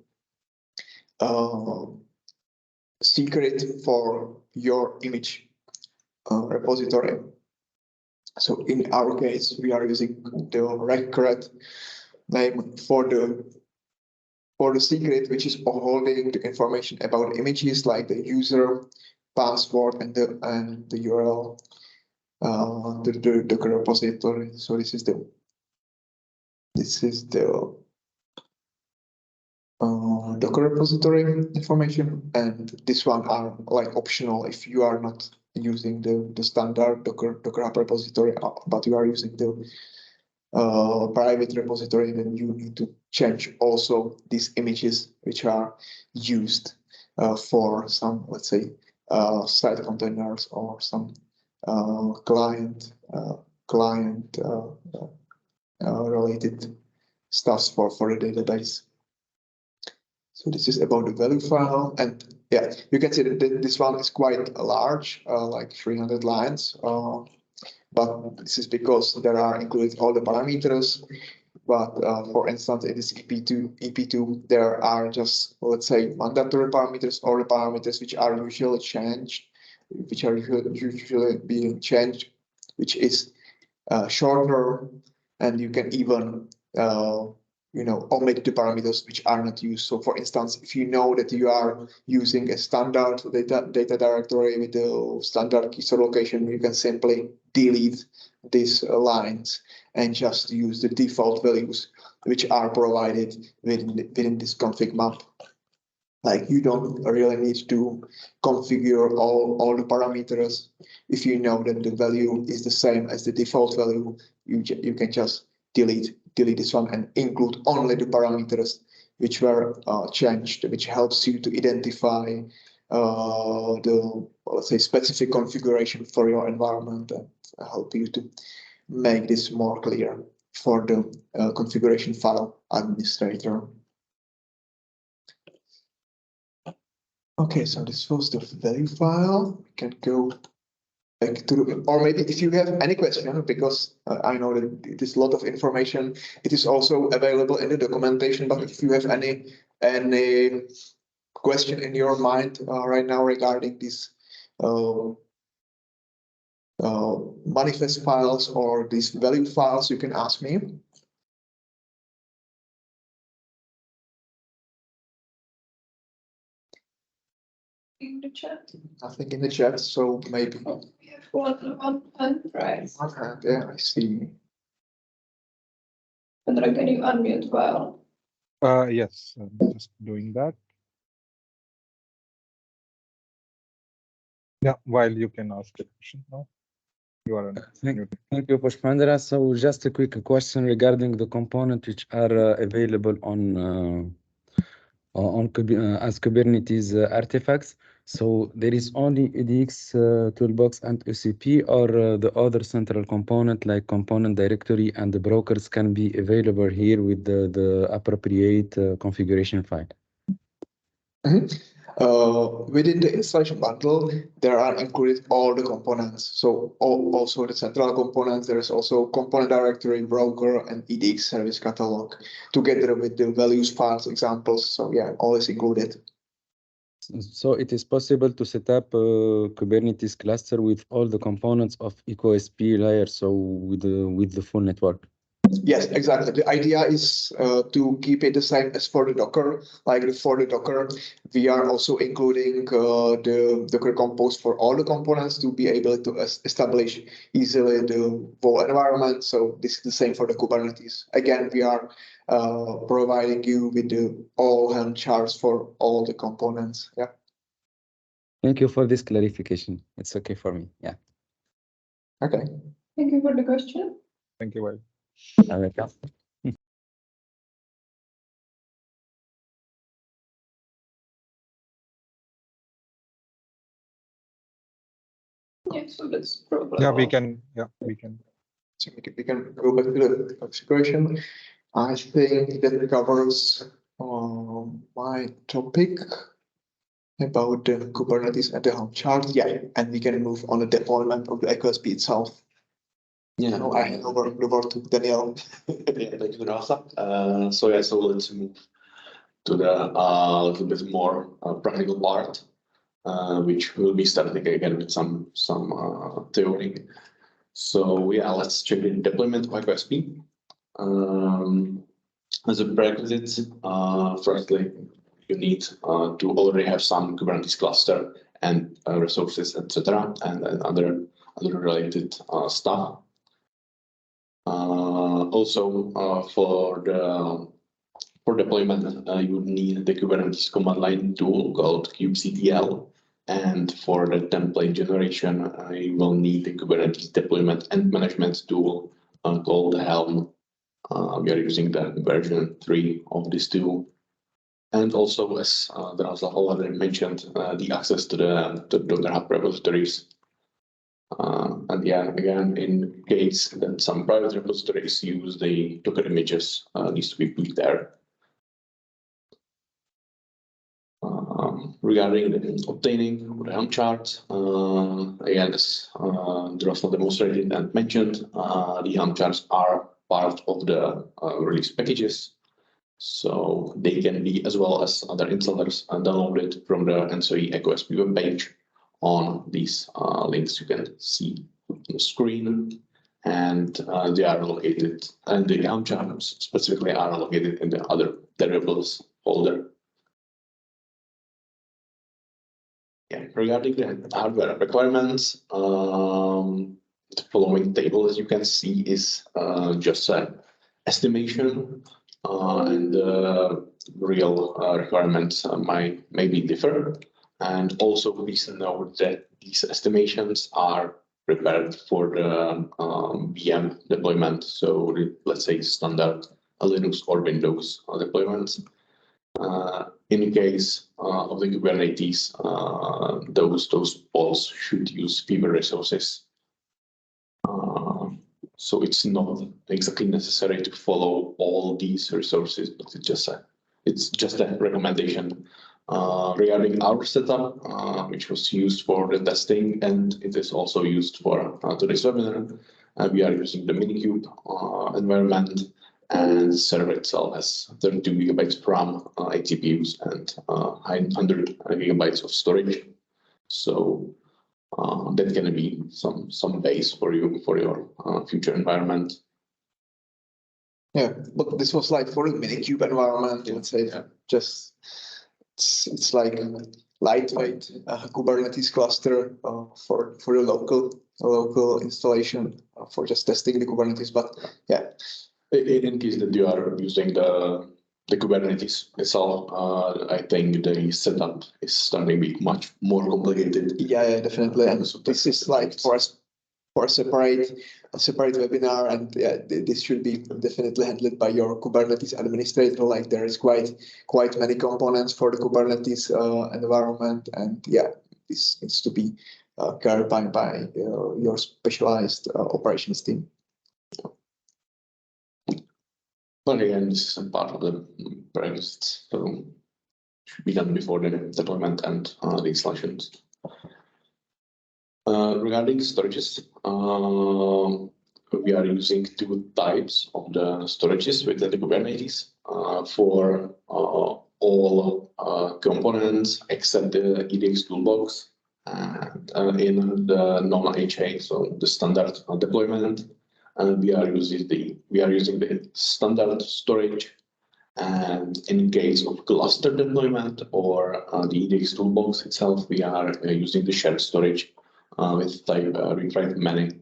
B: secret for your image repository. So in our case, we are using the record name for the secret, which is holding the information about images like the user, password, and the URL, the Docker repository. So this is the Docker repository information, and this one are like optional if you are not using the standard Docker app repository, but you are using the private repository, then you need to change also these images which are used for some, let's say, site containers or some client related stuff for the database. So this is about the value file, and yeah, you can see that this one is quite large, like 300 lines. But this is because there are included all the parameters. But for instance, in this EP2, there are just, let's say, mandatory parameters or the parameters which are usually changed, which are usually being changed, which is shorter, and you can even omit the parameters which are not used. So for instance, if you know that you are using a standard data directory with the standard key store location, you can simply delete these lines and just use the default values which are provided within this config map. Like, you don't really need to configure all the parameters. If you know that the value is the same as the default value, you can just delete this one and include only the parameters which were changed, which helps you to identify the, let's say, specific configuration for your environment and help you to make this more clear for the configuration file administrator. Okay, so this was the value file. We can go back to, or maybe if you have any question, because I know that it is a lot of information, it is also available in the documentation, but if you have any question in your mind right now regarding these manifest files or these value files, you can ask me.
D: in the chat.
B: Nothing in the chat, so maybe.
D: We have one hand, right?
B: One hand, yeah, I see.
D: Andra, can you unmute while?
A: Yes, I'm just doing that. Yeah, while you can ask the question now. You are unmuted.
G: Thank you, Pushpendra. So just a quick question regarding the component which are available on as Kubernetes artifacts. So there is only EDX toolbox and ECP, or the other central component like component directory and the brokers can be available here with the appropriate configuration file.
B: Within the installation bundle, there are included all the components. So also the central components, there is also component directory, broker, and EDX service catalog together with the values files examples. So yeah, all is included.
G: So it is possible to set up a Kubernetes cluster with all the components of ECCoSP layer, so with the full network.
B: Yes, exactly. The idea is to keep it the same as for the Docker. Like for the Docker, we are also including the Docker Compose for all the components to be able to establish easily the whole environment. So this is the same for the Kubernetes. Again, we are providing you with the all Helm charts for all the components. Yeah.
G: Thank you for this clarification. It's okay for me. Yeah.
B: Okay.
D: Thank you for the question.
A: Thank you, Will.
G: Welcome.
D: Yeah, so that's probably.
A: Yeah, we can. Yeah, we can.
B: So we can go back to the configuration. I think that covers my topic about the Kubernetes and the Helm chart. Yeah, and we can move on the deployment of the ECCoSP itself.
C: Yeah,
B: Now I hand over to Daniel.
C: yeah, thank you, Rasa. So let's move to the little bit more practical part, which will be starting again with some theory. So yeah, let's check the deployment of ECCoSP. As a prerequisite, firstly, you need to already have some Kubernetes cluster and resources, etc., and other related stuff. Also, for deployment, you would need the Kubernetes command line tool called kubectl, and for the template generation, you will need the Kubernetes deployment and management tool called Helm. We are using the version 3 of this tool. And also, as Draslav already mentioned, the access to the Docker Hub repositories. And yeah, again, in case that some private repositories use the Docker images, needs to be put there. Regarding the obtaining the Helm chart, again, as Draslav demonstrated and mentioned, the Helm charts are part of the release packages. So they can be, as well as other installers, downloaded from the ENTSO-E ECCoSP webpage on these links you can see on the screen. And they are located, and the Helm charts specifically are located in the other variables folder. Yeah, regarding the hardware requirements, the following table, as you can see, is just an estimation, and real requirements may be differ. And also, please note that these estimations are prepared for the VM deployment. So let's say standard Linux or Windows deployments. In case of the Kubernetes, those pods should use fewer resources. So it's not exactly necessary to follow all these resources, but it's just a recommendation. Regarding our setup, which was used for the testing, and it is also used for today's webinar, we are using the Minikube environment, and the server itself has 32 gigabytes of RAM, 8 GPUs, and 100 gigabytes of storage. So that can be some base for you for your future environment.
B: Yeah, but this was like for the Minikube environment. Let's say just it's like lightweight Kubernetes cluster for the local installation for just testing the Kubernetes. But yeah,
C: in case that you are using the Kubernetes itself, I think the setup is starting to be much more complicated.
B: Yeah, definitely. And this is like for a separate webinar, and this should be definitely handled by your Kubernetes administrator. Like there is quite many components for the Kubernetes environment, and yeah, this needs to be carried by your specialized operations team.
C: But again, this is part of the prerequisites, so should be done before the deployment and the installations. Regarding storages, we are using two types of the storages within the Kubernetes for all components except the EDX toolbox and in the non-HA, so the standard deployment. And we are using the standard storage. And in case of cluster deployment or the EDX toolbox itself, we are using the shared storage with type read-write many.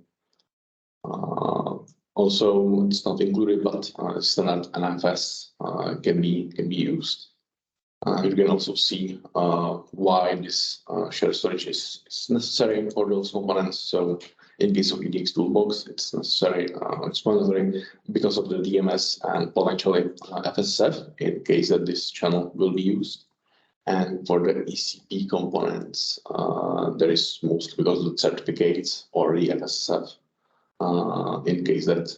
C: Also, it's not included, but standard NFS can be used. You can also see why this shared storage is necessary for those components. So in case of EDX toolbox, it's necessary, it's mandatory because of the DMS and potentially FSSF in case that this channel will be used. And for the ECP components, there is mostly because of the certificates or the FSSF in case that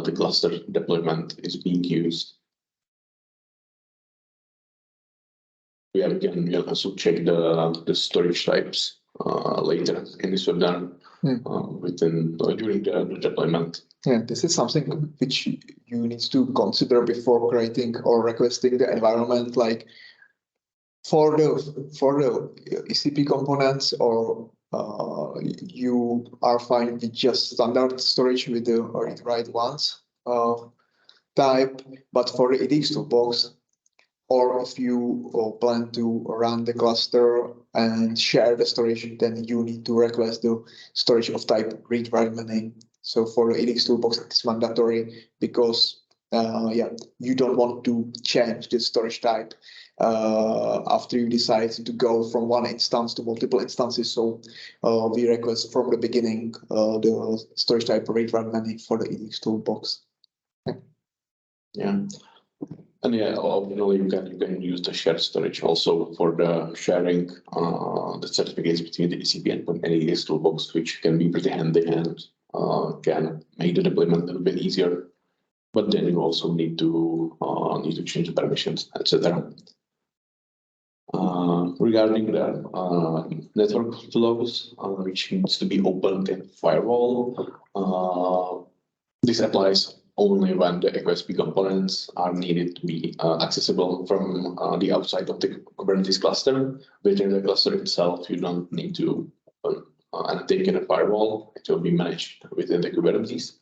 C: the cluster deployment is being used. We can also check the storage types later in this webinar during the deployment.
B: Yeah, this is something which you need to consider before creating or requesting the environment. Like for the ECP components, or you are fine with just standard storage with the read-write ones type, but for the EDX toolbox, or if you plan to run the cluster and share the storage, then you need to request the storage of type read-write many. So for the EDX toolbox, it's mandatory because you don't want to change the storage type after you decide to go from one instance to multiple instances. So we request from the beginning the storage type read-write many for the EDX toolbox.
C: Yeah. And yeah, optionally you can use the shared storage also for the sharing the certificates between the ECP endpoint and EDX toolbox, which can be pretty handy and can make the deployment a little bit easier. But then you also need to change the permissions, etc. Regarding the network flows, which needs to be opened in firewall, this applies only when the ECCoSP components are needed to be accessible from the outside of the Kubernetes cluster. Within the cluster itself, you don't need to undertake a firewall. It will be managed within the Kubernetes.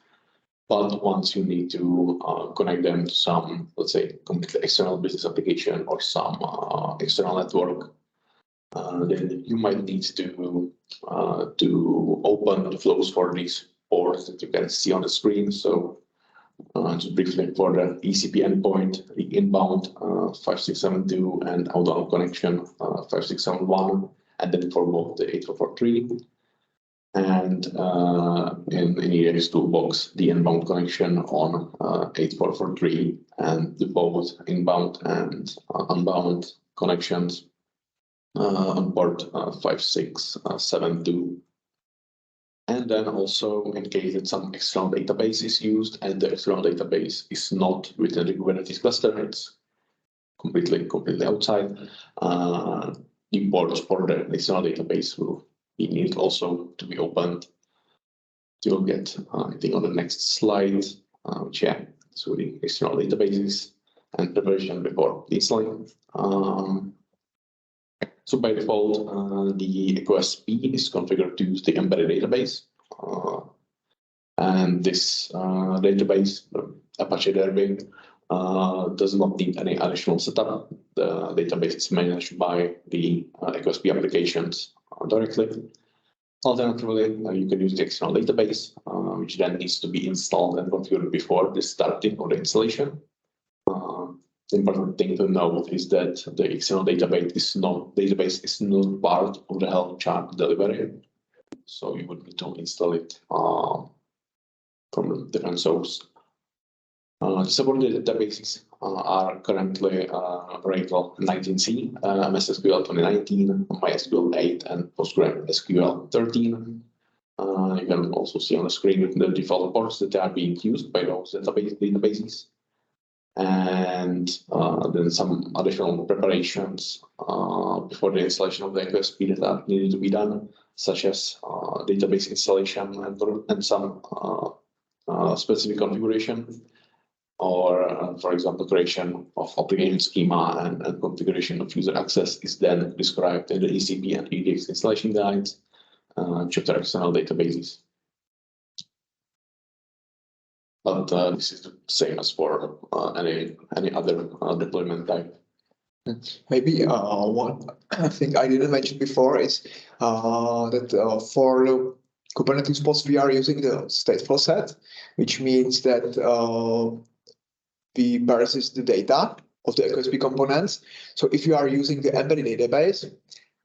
C: But once you need to connect them to some, let's say, completely external business application or some external network, then you might need to open the flows for these ports that you can see on the screen. So just briefly, for the ECP endpoint, the inbound 5672 and outbound connection 5671, and then for both the 8443. And in EDX toolbox, the inbound connection on 8443 and the both inbound and unbound connections on port 5672. And then also in case that some external database is used and the external database is not within the Kubernetes cluster, it's completely outside, the ports for the external database will be needed also to be opened. You'll get, I think, on the next slide, so the external databases and preparation before installing. So by default, the ECCoSP is configured to use the embedded database. And this database, Apache Derby, does not need any additional setup. the database is managed by the ECCoSP applications directly. Alternatively, you can use the external database, which then needs to be installed and configured before the starting of the installation. The important thing to note is that the external database is not part of the health chart delivery, so you would need to install it from a different source. The supported databases are currently Oracle 19c, MS SQL 2019, MySQL 8, and PostgreSQL 13. You can also see on the screen the default ports that are being used by those databases. And then some additional preparations before the installation of the ECCoSP that are needed to be done, such as database installation and some specific configuration, or for example, creation of application schema and configuration of user access is then described in the ECP and EDX installation guides, chapter external databases. But this is the same as for any other deployment type.
B: Maybe one thing I didn't mention before is that for the Kubernetes pods, we are using the stateful set, which means that we persist the data of the ECCoSP components. So if you are using the embedded database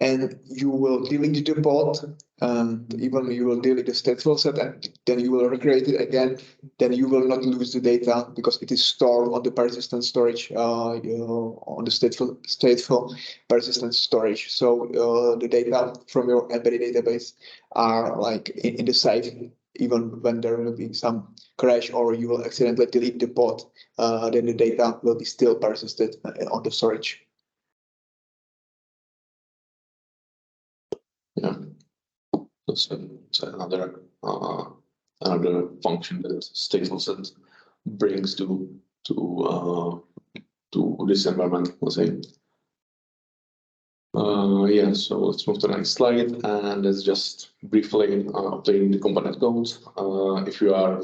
B: and you will delete the pod, and even you will delete the stateful set, and then you will recreate it again, then you will not lose the data because it is stored on the persistent storage, on the stateful persistent storage. So the data from your embedded database are like in the safe, even when there will be some crash or you will accidentally delete the pod, then the data will be still persisted on the storage.
C: Yeah, that's another function that stateful set brings to this environment, let's say. Yeah, so let's move to the next slide, and let's just briefly obtain the component code. If you are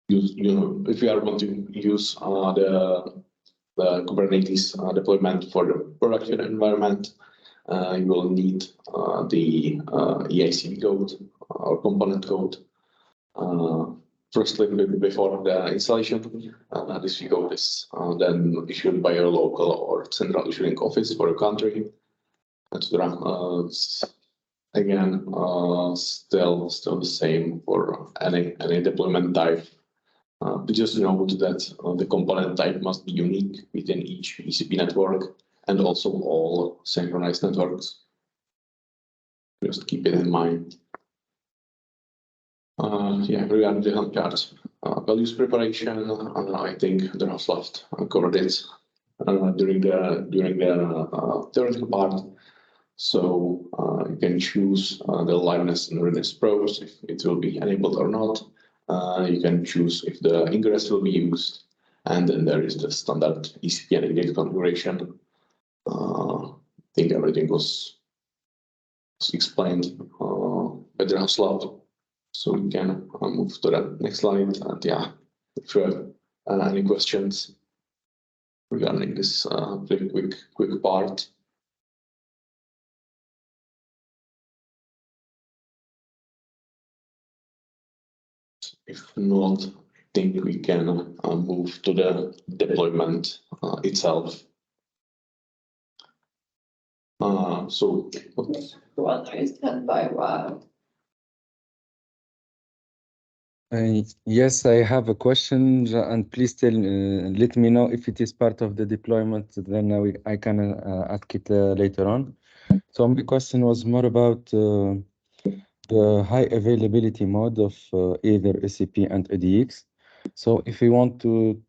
C: want to use the Kubernetes deployment for the production environment, you will need the EICV code or component code. Firstly, before the installation, this code is then issued by your local or central issuing office for your country, etc. Again, still the same for any deployment type. Just note that the component type must be unique within each ECP network and also all synchronized networks. Just keep it in mind. Yeah, regarding the help chart, values preparation, I think Drahoslav covered it during the theoretical part. So you can choose the liveness and readiness pros if it will be enabled or not. You can choose if the ingress will be used, and then there is the standard ECP and EDX configuration. I think everything was explained by Drahoslav. So we can move to the next slide. And yeah, if you have any questions regarding this pretty quick part. If not, I think we can move to the deployment itself. So
D: One raised hand by Wow.
G: Yes, I have a question, and please let me know if it is part of the deployment. Then I can ask it later on. So my question was more about the high availability mode of either ECP and EDX. So if we want to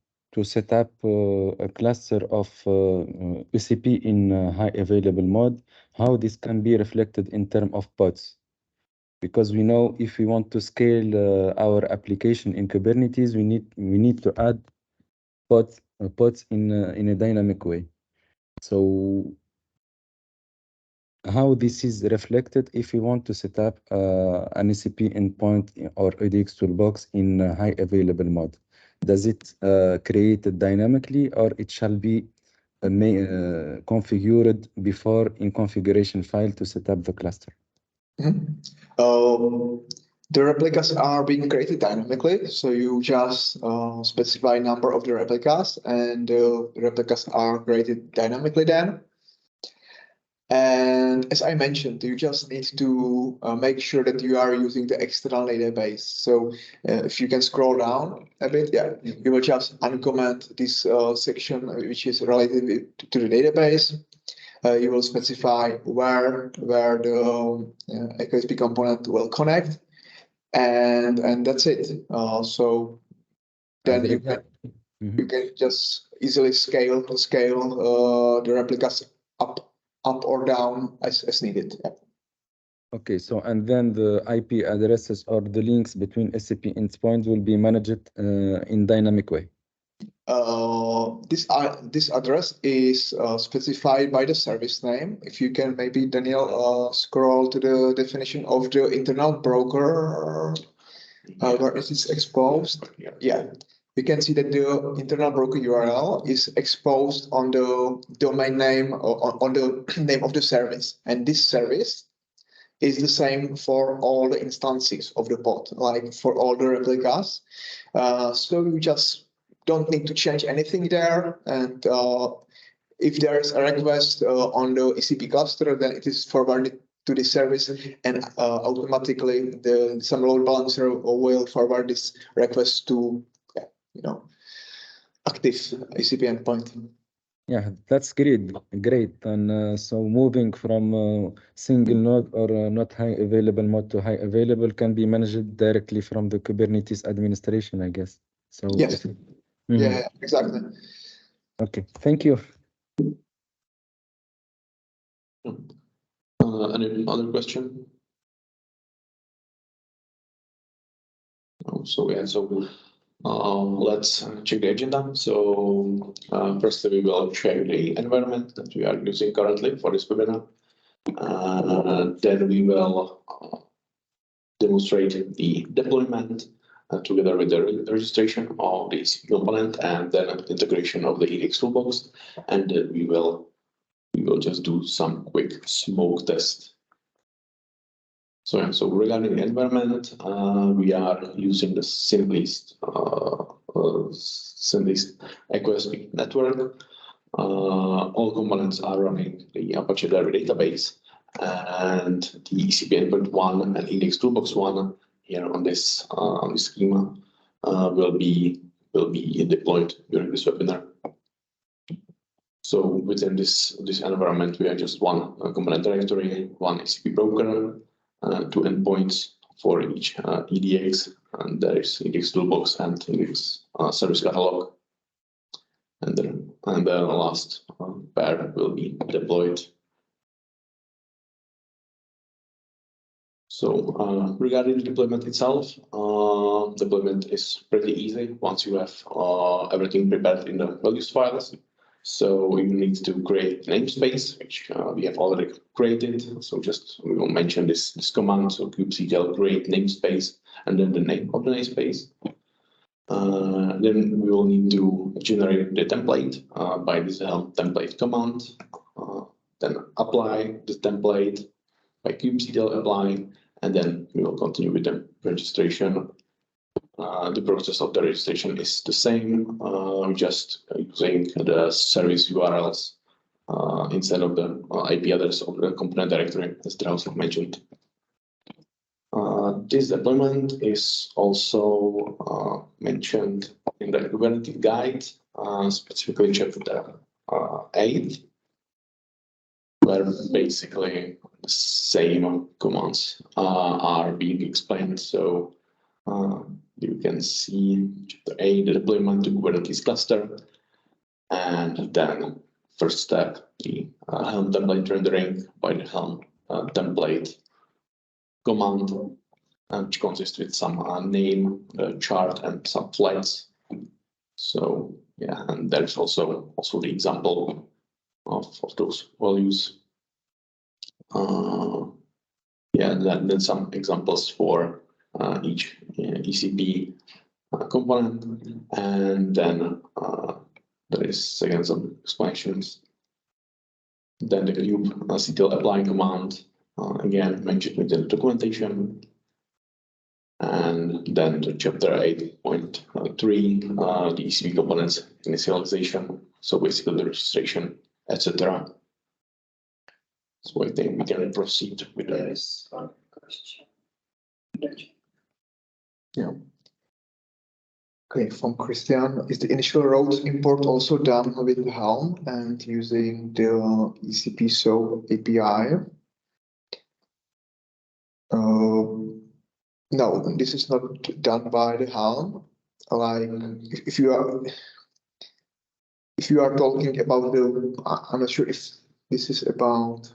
G: set up a cluster of ECP in high available mode, how this can be reflected in terms of pods? Because we know if we want to scale our application in Kubernetes, we need to add pods in a dynamic way. So how this is reflected if we want to set up an ECP endpoint or EDX toolbox in high available mode? Does it create it dynamically, or it shall be configured before in configuration file to set up the cluster?
B: The replicas are being created dynamically, so you just specify number of the replicas, and the replicas are created dynamically then. And as I mentioned, you just need to make sure that you are using the external database. So if you can scroll down a bit, yeah, you will just uncomment this section which is related to the database. You will specify where the ECCoSP component will connect, and that's it. So then you can just easily scale the replicas up or down as needed. Yeah.
G: Okay, so and then the IP addresses or the links between SCP endpoints will be managed in dynamic way.
B: This address is specified by the service name. If you can maybe, Daniel, scroll to the definition of the internal broker where it is exposed. Yeah, you can see that the internal broker URL is exposed on the domain name or on the name of the service. And this service is the same for all the instances of the pod, like for all the replicas. So you just don't need to change anything there. And if there is a request on the ECP cluster, then it is forwarded to the service, and automatically some load balancer will forward this request to active ECP endpoint.
G: Yeah, that's great. And so moving from single node or not high available mode to high available can be managed directly from the Kubernetes administration, I guess. So
B: yes, yeah, exactly.
G: Okay, thank you.
C: Any other question? So yeah, so let's check the agenda. So first we will check the environment that we are using currently for this webinar. Then we will demonstrate the deployment together with the registration of the ECP component, and then integration of the EDX toolbox. And then we will just do some quick smoke test. So regarding the environment, we are using the simplest ECCoSP network. All components are running the Apache Library database, and the ECP endpoint 1 and EDX toolbox 1 here on this schema will be deployed during this webinar. So within this environment, we have just one component directory, one ECP broker, 2 endpoints for each EDX, and there is EDX toolbox and EDX service catalog. And the last pair will be deployed. So regarding the deployment itself, deployment is pretty easy once you have everything prepared in the values files. So you need to create namespace, which we have already created. So just we will mention this command. So kubectl create namespace, and then the name of the namespace. Then we will need to generate the template by this Helm template command. Then apply the template by kubectl apply, and then we will continue with the registration. The process of the registration is the same, just using the service URLs instead of the IP address of the component directory, as Drauzek mentioned. This deployment is also mentioned in the Kubernetes guide, specifically chapter 8, where basically the same commands are being explained. So you can see chapter 8, the deployment to Kubernetes cluster, and then first step, the Helm template rendering by the Helm template command, which consists with some name, chart, and some flags. So yeah, and there's also the example of those values. Yeah, then some examples for each ECP component, and then There is again some explanations. Then the kubectl apply command, again mentioned within the documentation. And then the chapter 8.3, the ECP components initialization. So basically the registration, etc. So I think we can proceed with that.
D: There's one question.
B: Yeah. Okay, from Christian, is the initial route import also done with Helm and using the ECCoSP API? No, this is not done by the Helm. Like if you are talking about the, I'm not sure if this is about.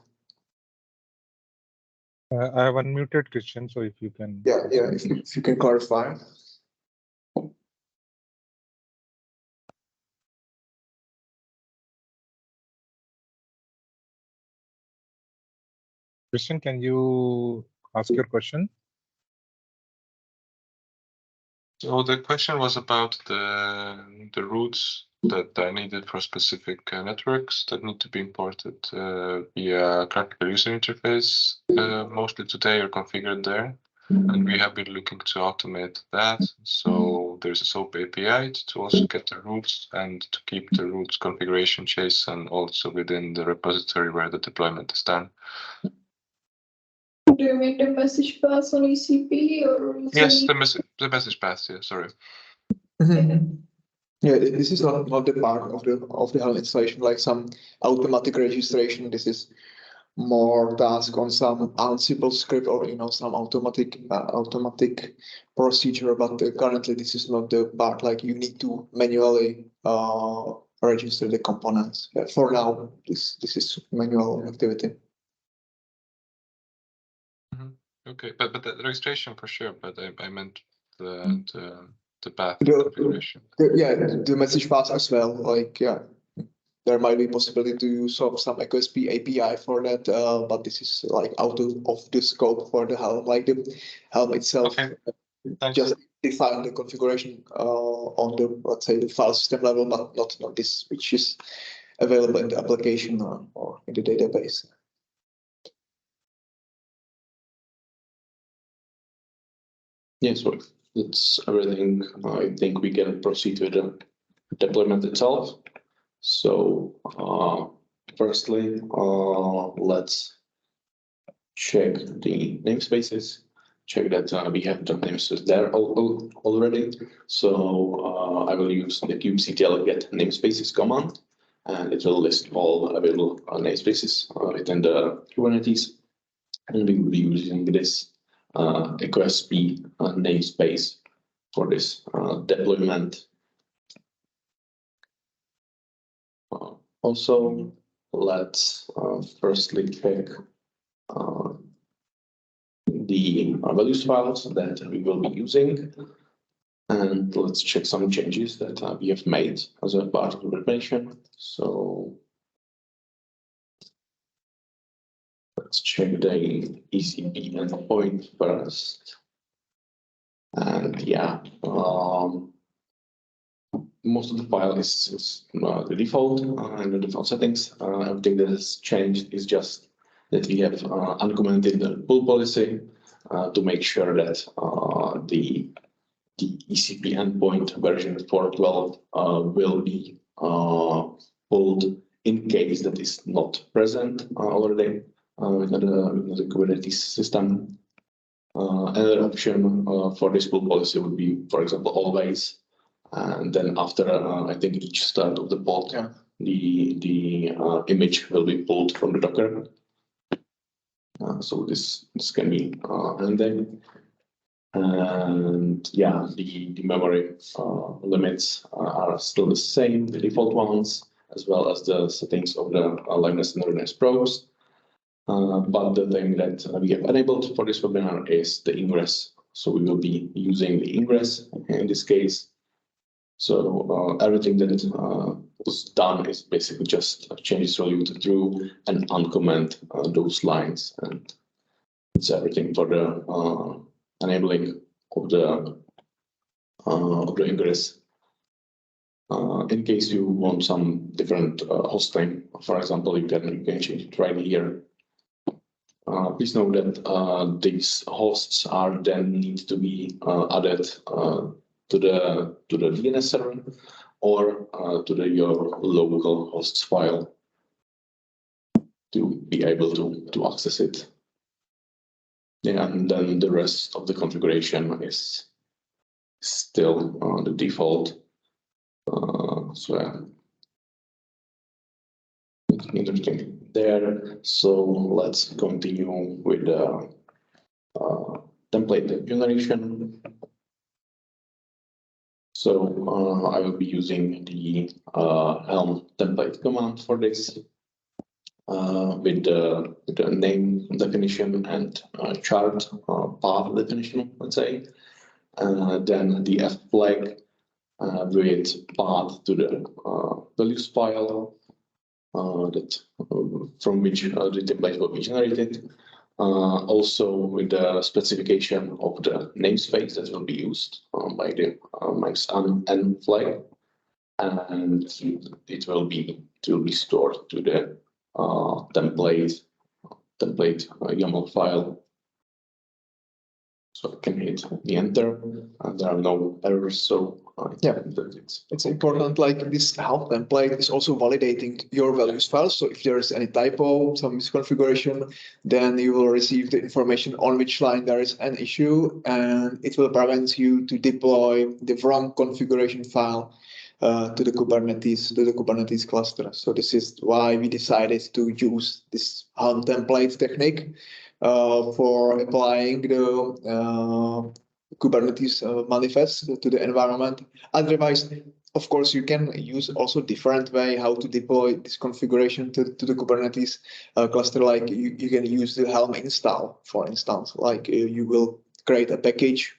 A: I have unmuted Christian, so if you can.
B: Yeah, if you can clarify.
A: Christian, can you ask your question?
H: So the question was about the routes that are needed for specific networks that need to be imported via graphical user interface, mostly today are configured there. And we have been looking to automate that. So there's a SOAP API to also get the routes and to keep the routes configuration JSON also within the repository where the deployment is done.
D: Do you mean the message pass on ECP or?
H: Yes, the message path. Yeah, sorry.
B: Mm-hmm. Yeah, this is not the part of the Helm installation, like some automatic registration. This is more task on some Ansible script or some automatic procedure. But currently, this is not the part. Like you need to manually register the components. Yeah, for now, this is manual activity.
H: Okay, but the registration for sure. But I meant the path configuration.
B: The message pass as well. Like there might be possibility to use some ECCoSP API for that, but this is like out of the scope for the Helm. Like the Helm itself, just define the configuration on the, let's say, the file system level, but not this, which is available in the application or in the database.
C: Yes, well, that's everything. I think we can proceed with the deployment itself. So firstly, let's check the namespaces. Check that we have the namespaces there already. So I will use the kubectl get namespaces command, and it will list all available namespaces within the Kubernetes. And we will be using this ECCoSP namespace for this deployment. Also, let's firstly check the values files that we will be using, and let's check some changes that we have made as a part of the preparation. So let's check the ECP endpoint first. And yeah, most of the file is the default and the default settings. Everything that has changed is just that we have uncommented the pull policy to make sure that the ECP endpoint version 4.12 will be pulled in case that is not present already within the Kubernetes system. Another option for this pull policy would be, for example, always. And then after, I think each start of the pod, the image will be pulled from the Docker. So this can be ending. And yeah, the memory limits are still the same, the default ones, as well as the settings of the liveness and readiness probes. But the thing that we have enabled for this webinar is the ingress. So we will be using the ingress in this case. So everything that was done is basically just changes related through and uncomment those lines, and it's everything for the enabling of the ingress. in case you want some different host name, for example, you can change it right here. Please note that these hosts are then need to be added to the DNS server or to your local hosts file to be able to access it. Yeah, and then the rest of the configuration is still the default. So yeah, interesting there. So let's continue with the template generation. So I will be using the Helm template command for this with the name definition and chart path definition, let's say. Then the F flag with path to the values file that from which the template will be generated. Also with the specification of the namespace that will be used by the -n flag, and it will be stored to the template YAML file. So I can hit the enter, and there are no errors. So
B: yeah, it's important. Like this Helm template is also validating your values file. So if there is any typo, some misconfiguration, then you will receive the information on which line there is an issue, and it will prevent you to deploy the wrong configuration file to the Kubernetes cluster. So this is why we decided to use this Helm template technique for applying the Kubernetes manifest to the environment. Otherwise, of course, you can use also different way how to deploy this configuration to the Kubernetes cluster. Like you can use the Helm install, for instance. Like you will create a package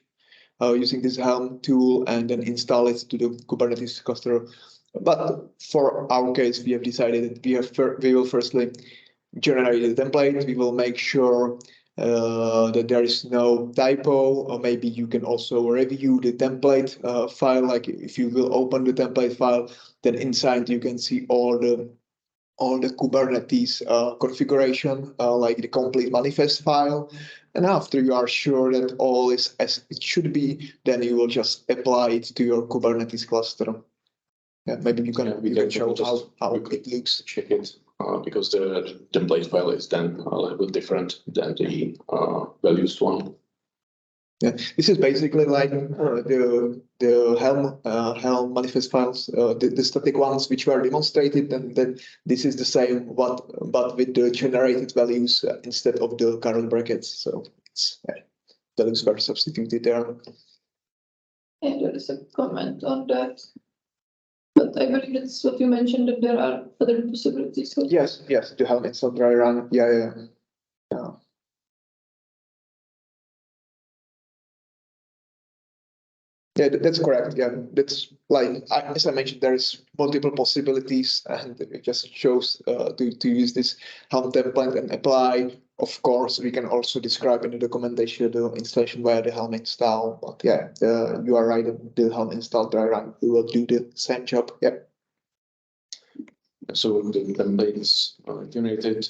B: using this Helm tool and then install it to the Kubernetes cluster. But for our case, we have decided that we will firstly generate the template. We will make sure that there is no typo, or maybe you can also review the template file. Like if you will open the template file, then inside you can see all the Kubernetes configuration, like the complete manifest file. And after you are sure that all is as it should be, then you will just apply it to your Kubernetes cluster. Yeah, maybe we can show how it looks.
C: Check it. Because the template file is then a little bit different than the values one.
B: Yeah, this is basically like the Helm manifest files, the static ones which were demonstrated, and then this is the same but with the generated values instead of the current brackets. So it's values were substituted there.
D: Yeah, there is a comment on that. But I believe that's what you mentioned, that there are other possibilities.
B: Yes, the Helm install dry run. Yeah. Yeah, that's correct. Yeah, that's like, as I mentioned, there's multiple possibilities, and it just shows to use this Helm template and apply. Of course, we can also describe in the documentation the installation via the Helm install. But yeah, you are right. The Helm install dry run will do the same job. Yeah.
C: So the template is generated.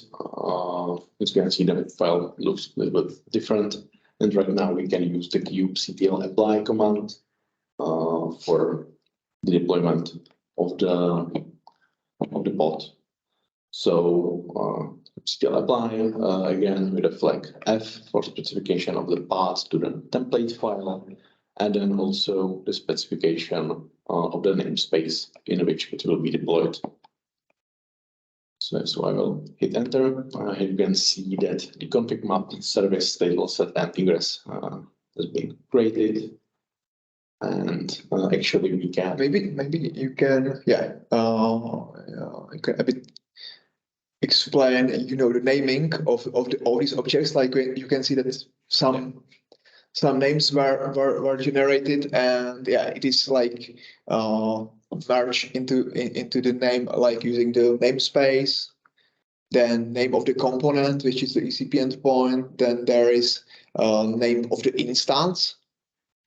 C: As you can see, the file looks a little bit different. And right now we can use the kubectl apply command for the deployment of the pod. So kubectl apply again with a flag F for specification of the path to the template file, and then also the specification of the namespace in which it will be deployed. So I will hit enter. You can see that the config map service stable set and ingress has been created. And actually we can
B: maybe you can you can a bit explain the naming of all these objects. Like you can see that some names were generated, and yeah, it is like merged into the name, like using the namespace, then name of the component, which is the ECP endpoint. Then there is name of the instance,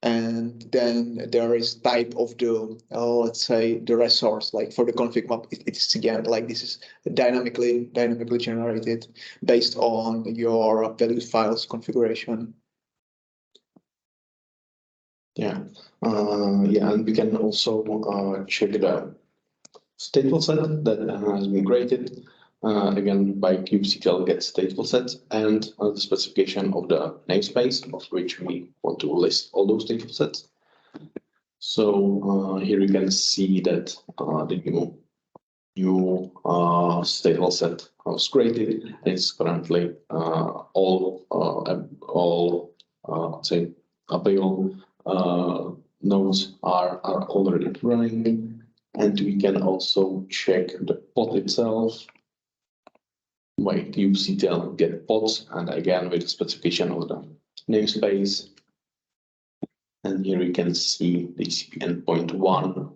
B: And then there is type of the, let's say, the resource. Like for the config map, it's again like this is dynamically generated based on your value files configuration.
C: Yeah, and we can also check the stateful set that has been created again by kubectl get stateful set and the specification of the namespace of which we want to list all those stateful sets. So here you can see that the new stateful set was created, and it's currently all say available nodes are already running, and we can also check the pod itself by kubectl get pods, and again with the specification of the namespace. And here we can see the ECP endpoint 1.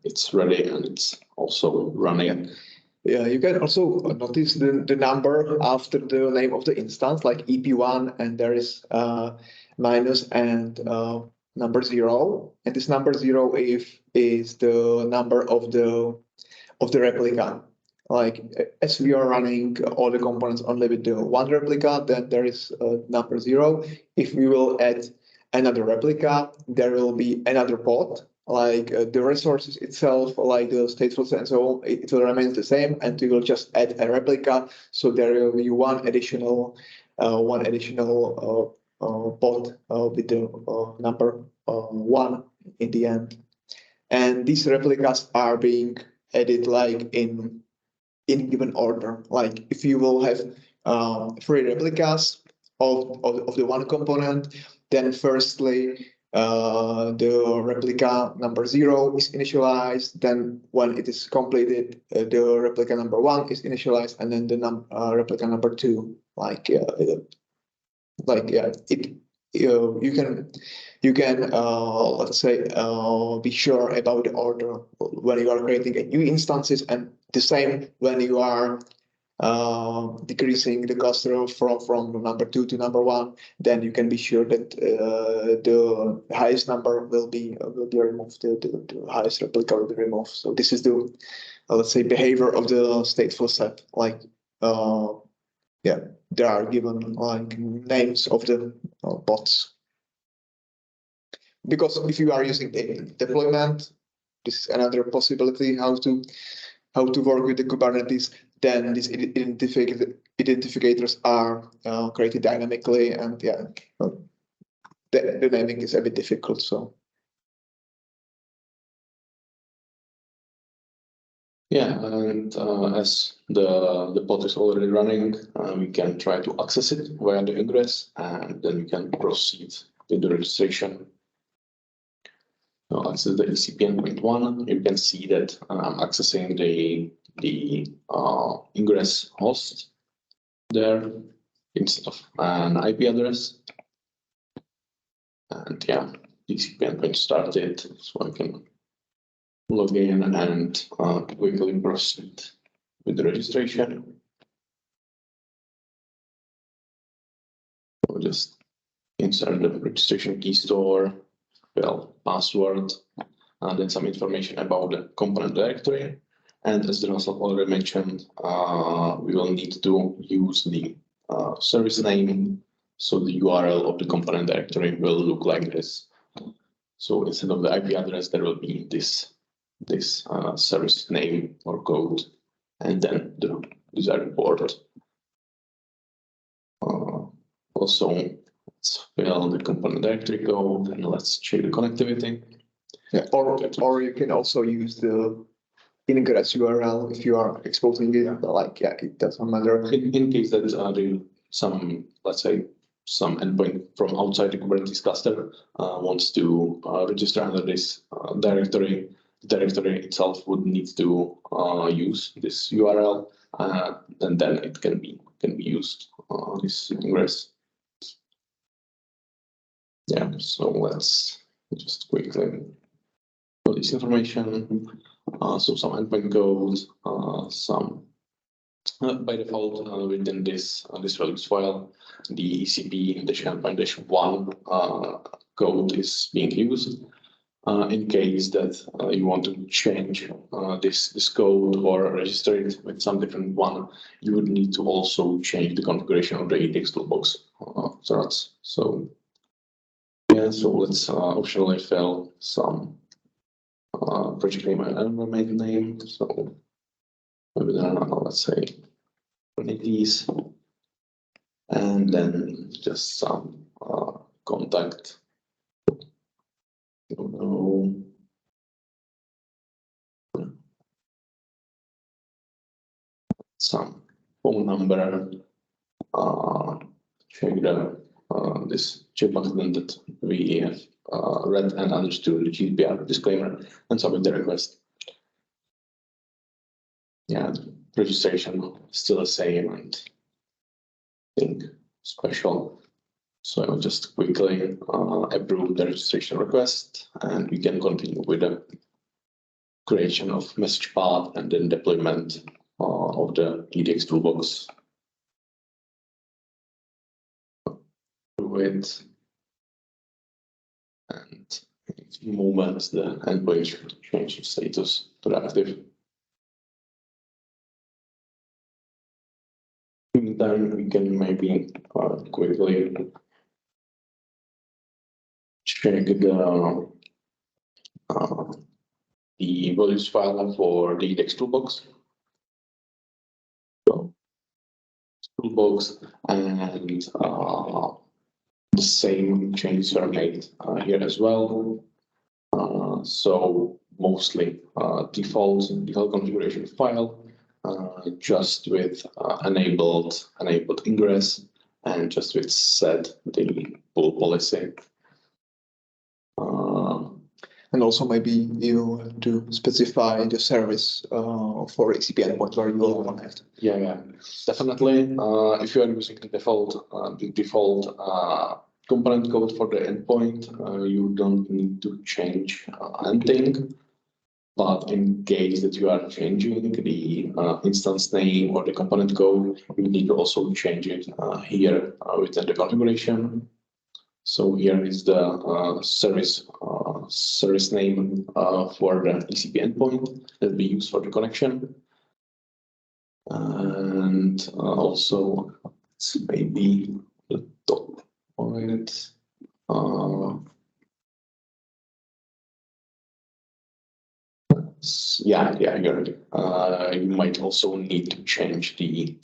C: It's ready and it's also running.
B: Yeah, you can also notice the number after the name of the instance, like EP1, and there is minus and number 0. And this number 0 is the number of the replica. Like as we are running all the components only with the one replica, then there is number 0. If we will add another replica, there will be another pod. Like the resources itself, like the stateful set and so on, it will remain the same, and we will just add a replica. So there will be one additional pod with the number 1 in the end. And these replicas are being added like in given order. Like if you will have 3 replicas of the one component, then firstly the replica number 0 is initialized. Then when it is completed, the replica number 1 is initialized, and then the replica number 2. You can let's say be sure about the order when you are creating a new instances, and the same when you are decreasing the cluster from number 2 to number 1, then you can be sure that the highest number will be removed, the highest replica will be removed. So this is the let's say behavior of the stateful set. Like yeah, there are given like names of the bots. Because if you are using the deployment, this is another possibility how to work with the Kubernetes. Then these identifiers are created dynamically, and yeah, the naming is a bit difficult. So
C: yeah, and as the pod is already running, we can try to access it via the ingress, and then we can proceed with the registration. So access the ECP endpoint 1. You can see that I'm accessing the ingress host there instead of an IP address. And yeah, ECP endpoint started, so I can log in and quickly proceed with the registration. I'll just insert the registration key store, well, password, and then some information about the component directory. And as Jaroslav already mentioned, we will need to use the service name. So the URL of the component directory will look like this. So instead of the IP address, there will be this service name or code, and then the desired port. Also, let's fill the component directory code, and let's check the connectivity.
B: yeah, or you can also use the ingress URL if you are exposing it. Like yeah, it doesn't matter.
C: In case that some, let's say, some endpoint from outside the Kubernetes cluster wants to register under this directory, the directory itself would need to use this URL, and then it can be used this ingress. Yeah, so let's just quickly put this information. So some endpoint code, some by default within this values file, the ECP-endpoint-1 code is being used. In case that you want to change this code or register it with some different one, you would need to also change the configuration of the EDX toolbox threads. So yeah, so let's optionally fill some project name and environment name. So maybe let's say Kubernetes, and then just some contact. Some phone number, check this check button that we have read and understood the GDPR disclaimer, and submit the request. Yeah, registration still the same, and nothing special. So I will just quickly approve the registration request, and we can continue with the creation of message path and then deployment of the EDX toolbox. Do it, and in a few moments the endpoint should change its status to active. In the meantime, we can maybe quickly check the values file for the EDX toolbox. So, toolbox, and the same changes are made here as well. So mostly default configuration file, just with enabled ingress, and just with set the pull policy.
B: And also maybe you have to specify the service for ECP endpoint where you will connect.
C: Yeah, definitely. If you are using the default component code for the endpoint, you don't need to change anything. But in case that you are changing the instance name or the component code, you need to also change it here within the configuration. So here is the service name for the ECP endpoint that we use for the connection. And also it's maybe the top point. Yeah, you might also need to change the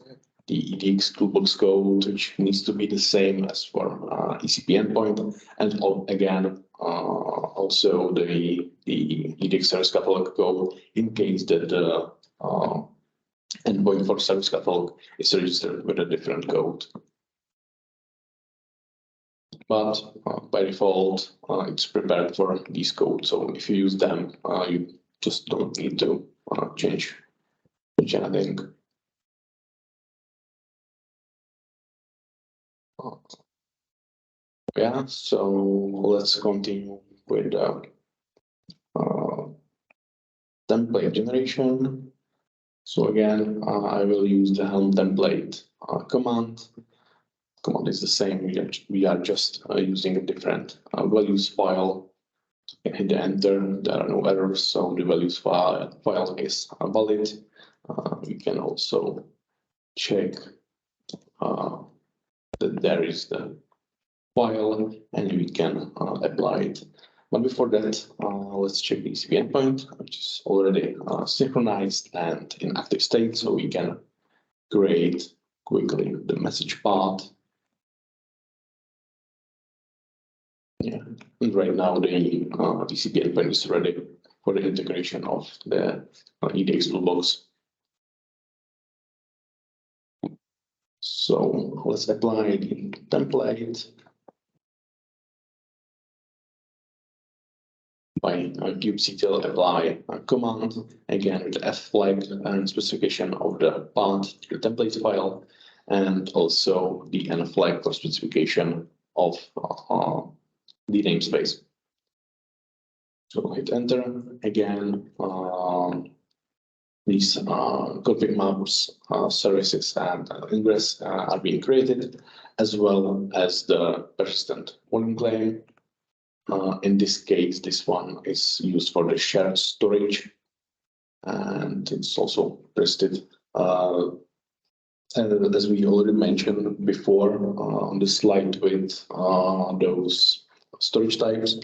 C: EDX toolbox code, which needs to be the same as for ECP endpoint, and again also the EDX service catalog code in case that the endpoint for service catalog is registered with a different code. But by default, it's prepared for these codes. So if you use them, you just don't need to change anything. Yeah, so let's continue with template generation. So again, I will use the Helm template command. Command is the same. We are just using a different values file. Hit the enter. There are no errors, so the values file is valid. We can also check that there is the file, and we can apply it. But before that, let's check the ECP endpoint, which is already synchronized and in active state, so we can create quickly the message path. Yeah, and right now the ECP endpoint is ready for the integration of the EDX toolbox. So let's apply the template by kubectl apply command, again with the F flag and specification of the path to the template file, and also the N flag for specification of the namespace. So hit enter. Again, these config maps, services, and ingress are being created, as well as the persistent warning claim. In this case, this one is used for the shared storage, and it's also listed. And as we already mentioned before on the slide with those storage types,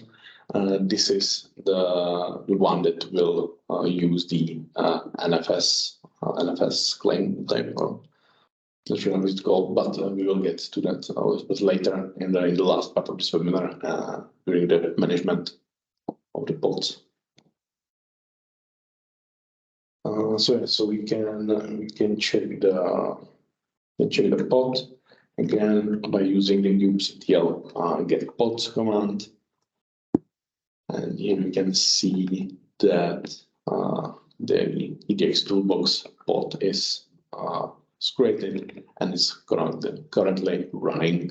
C: this is the one that will use the NFS claim type, or not sure what it's called, but we will get to that a little bit later in the last part of this webinar during the management of the pods. So we can check the pod again by using the kubectl get pods command, and here we can see that the EDX toolbox pod is created and is currently running.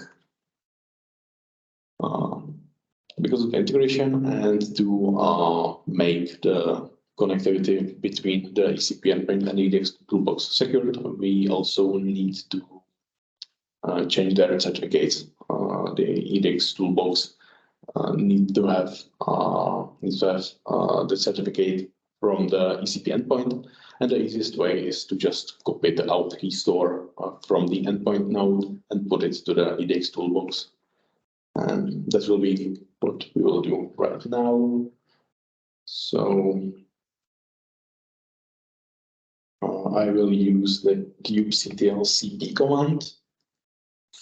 C: Because of integration and to make the connectivity between the ECP endpoint and EDX toolbox secured, we also need to change their certificates. The EDX toolbox need to have the certificate from the ECP endpoint, and the easiest way is to just copy the out key store from the endpoint node and put it to the EDX toolbox. And that will be what we will do right now. So I will use the kubectl cp command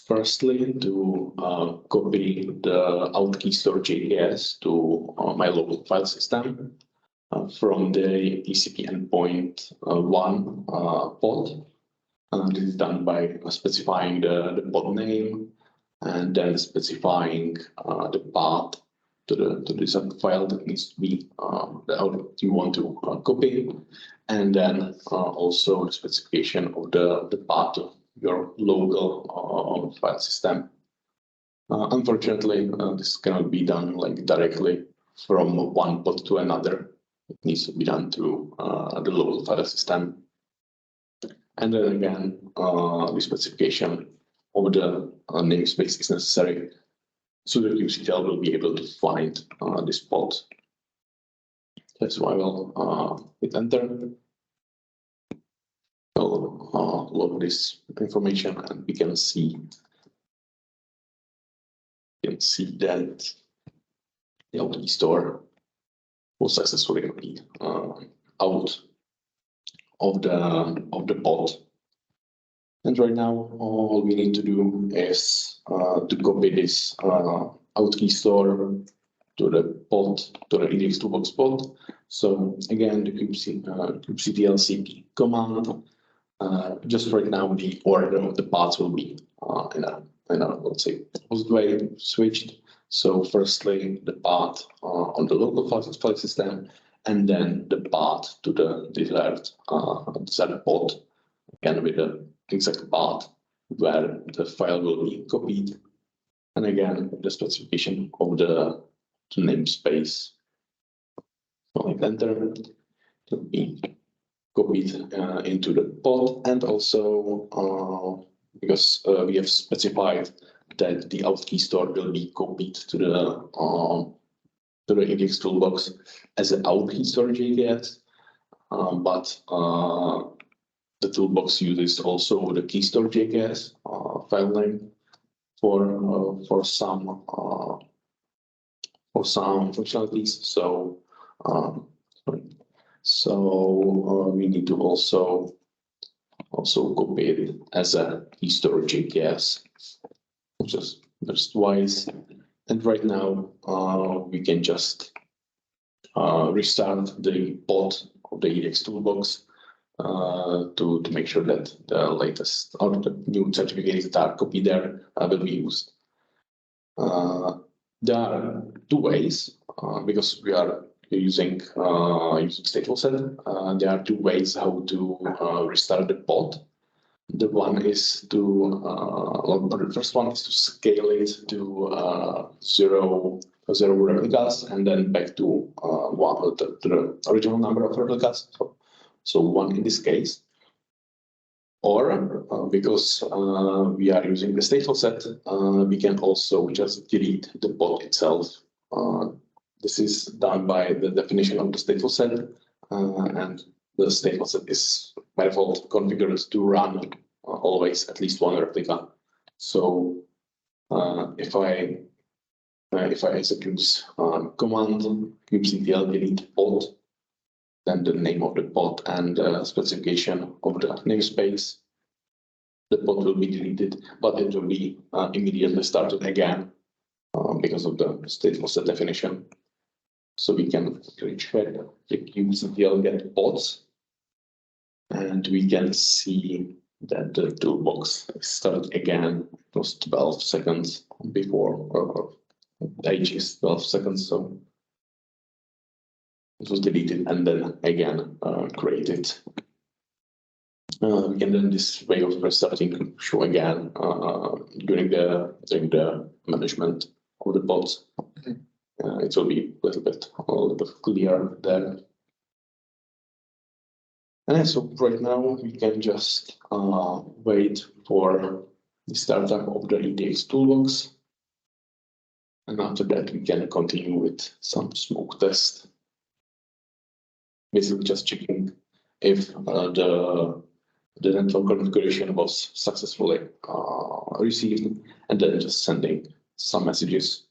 C: firstly to copy the out key store JKS to my local file system from the ECP endpoint 1 pod. This is done by specifying the pod name and then specifying the path to this file that needs to be that you want to copy, and then also the specification of the path of your local file system. Unfortunately, this cannot be done like directly from one pod to another. It needs to be done through the local file system. And then again, the specification of the namespace is necessary, so the kubectl will be able to find this pod. That's why we'll hit enter. We'll load this information, and we can see that the out key store will successfully be out of the pod. And right now, all we need to do is to copy this out key store to the pod, to the EDX toolbox pod. So again, the kubectl cp command. Just right now, the order of the paths will be in a let's say opposite way switched. So firstly, the path on the local file system, and then the path to the desired pod, again with the exact path where the file will be copied, and again the specification of the namespace. So if enter, it will be copied into the pod, and also because we have specified that the out key store will be copied to the EDX toolbox as an out key store JKS, but the toolbox uses also the key store JKS file name for some functionalities. So we need to also copy it as a key store JKS, just twice. And right now we can just restart the pod of the EDX toolbox to make sure that the latest or the new certificates that are copied there will be used. There are two ways because we are using stateful set. There are two ways how to restart the pod. The one is to the first one is to scale it to zero replicas, and then back to the original number of replicas. So one in this case, or because we are using the stateful set, we can also just delete the pod itself This is done by the definition of the stateful set, and the stateful set is by default configured to run always at least one replica. So if I execute this command kubectl delete pod, then the name of the pod and specification of the namespace, the pod will be deleted, but it will be immediately started again because of the stateful set definition. So we can check the kubectl get pods, and we can see that the toolbox started again. It was 12 seconds before, or the age is 12 seconds, so it was deleted and then again created. We can then this way of restarting show again during the management of the pods. It will be a little bit clearer there. And so right now we can just wait for the startup of the EDX toolbox. And after that, we can continue with some smoke test. Basically just checking if the network configuration was successfully received, and then just sending some messages.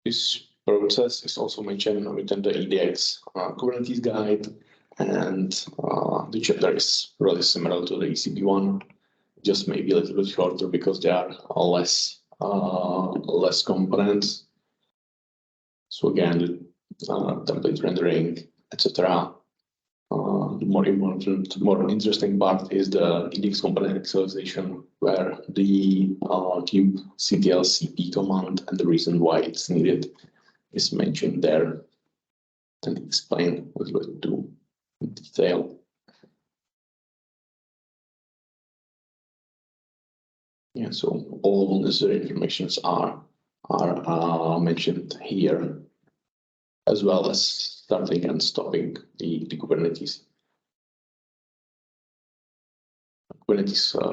C: This process is also mentioned within the EDX Kubernetes guide, and the chapter is really similar to the ECP one, just maybe a little bit shorter because there are less components. So again, the template rendering, etc. The more important, more interesting part is the EDX component initialization, where the kubectl cp command and the reason why it's needed is mentioned there and explained a little bit too in detail. Yeah, so all necessary informations are mentioned here, as well as starting and stopping the Kubernetes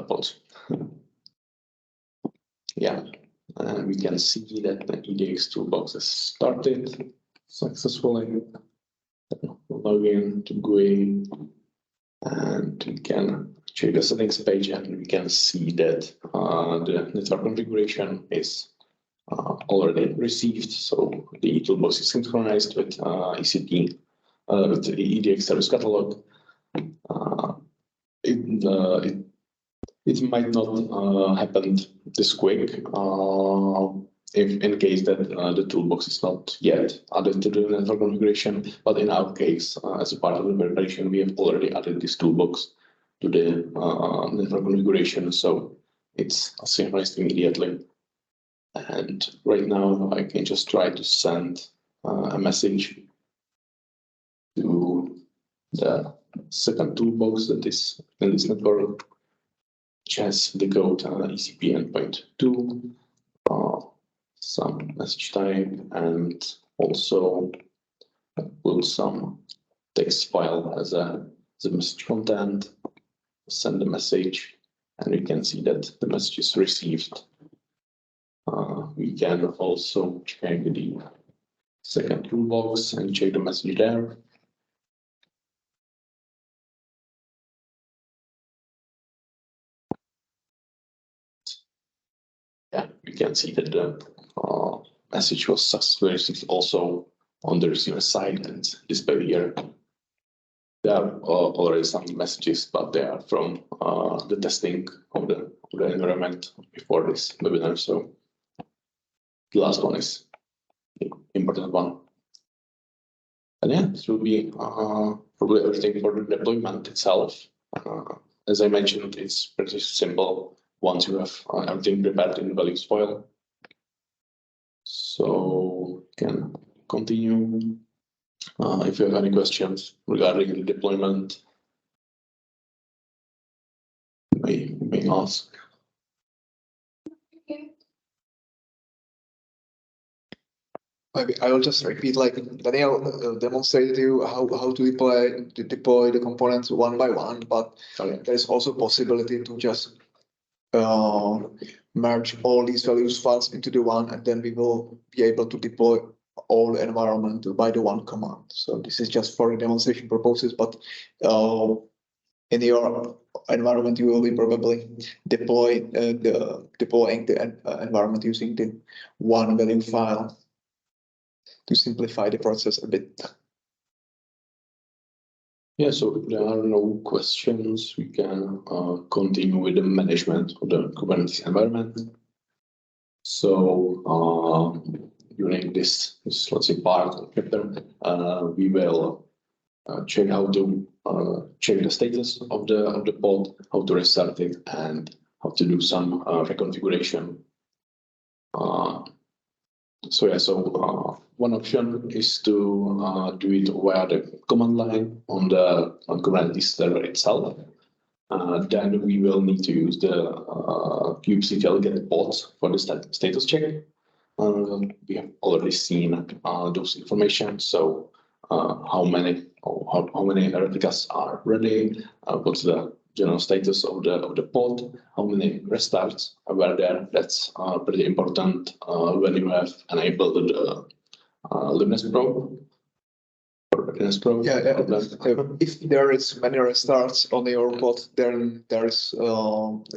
C: pods. Yeah, and we can see that the EDX toolbox has started successfully. Log in to GUI, and we can check the settings page, and we can see that the network configuration is already received. So the toolbox is synchronized with ECP, with the EDX service catalog. It might not happen this quick if in case that the toolbox is not yet added to the network configuration. But in our case, as a part of the preparation, we have already added this toolbox to the network configuration, so it's synchronized immediately. And right now, I can just try to send a message to the second toolbox that is in this network, which has the code ECP endpoint 2, some message type, and also put some text file as a message content, send the message, and we can see that the message is received. We can also check the second toolbox and check the message there. Yeah, we can see that the message was successfully received also on the receiver side and displayed here. There are already some messages, but they are from the testing of the environment before this webinar. So the last one is the important one. And yeah, this will be probably everything for the deployment itself. As I mentioned, it's pretty simple once you have everything prepared in the values file. So can continue. If you have any questions regarding the deployment, you may ask.
D: Okay.
B: Maybe I will just repeat, like Daniel demonstrated you how to deploy the components one by one, but there is also possibility to just merge all these values files into the one, and then we will be able to deploy all the environment by the one command. So this is just for demonstration purposes, but in your environment, you will be probably deploying the environment using the one value file to simplify the process a bit.
C: Yeah, so if there are no questions, we can continue with the management of the Kubernetes environment. So during this let's say part of chapter, we will check how to check the status of the pod, how to restart it, and how to do some reconfiguration. So one option is to do it via the command line on Kubernetes server itself. Then we will need to use the kubectl get pods for the status check. We have already seen those information. So how many replicas are ready? What's the general status of the pod? How many restarts were there? That's pretty important when you have enabled the Linux Pro.
B: Yeah, if there is many restarts on your pod, then there is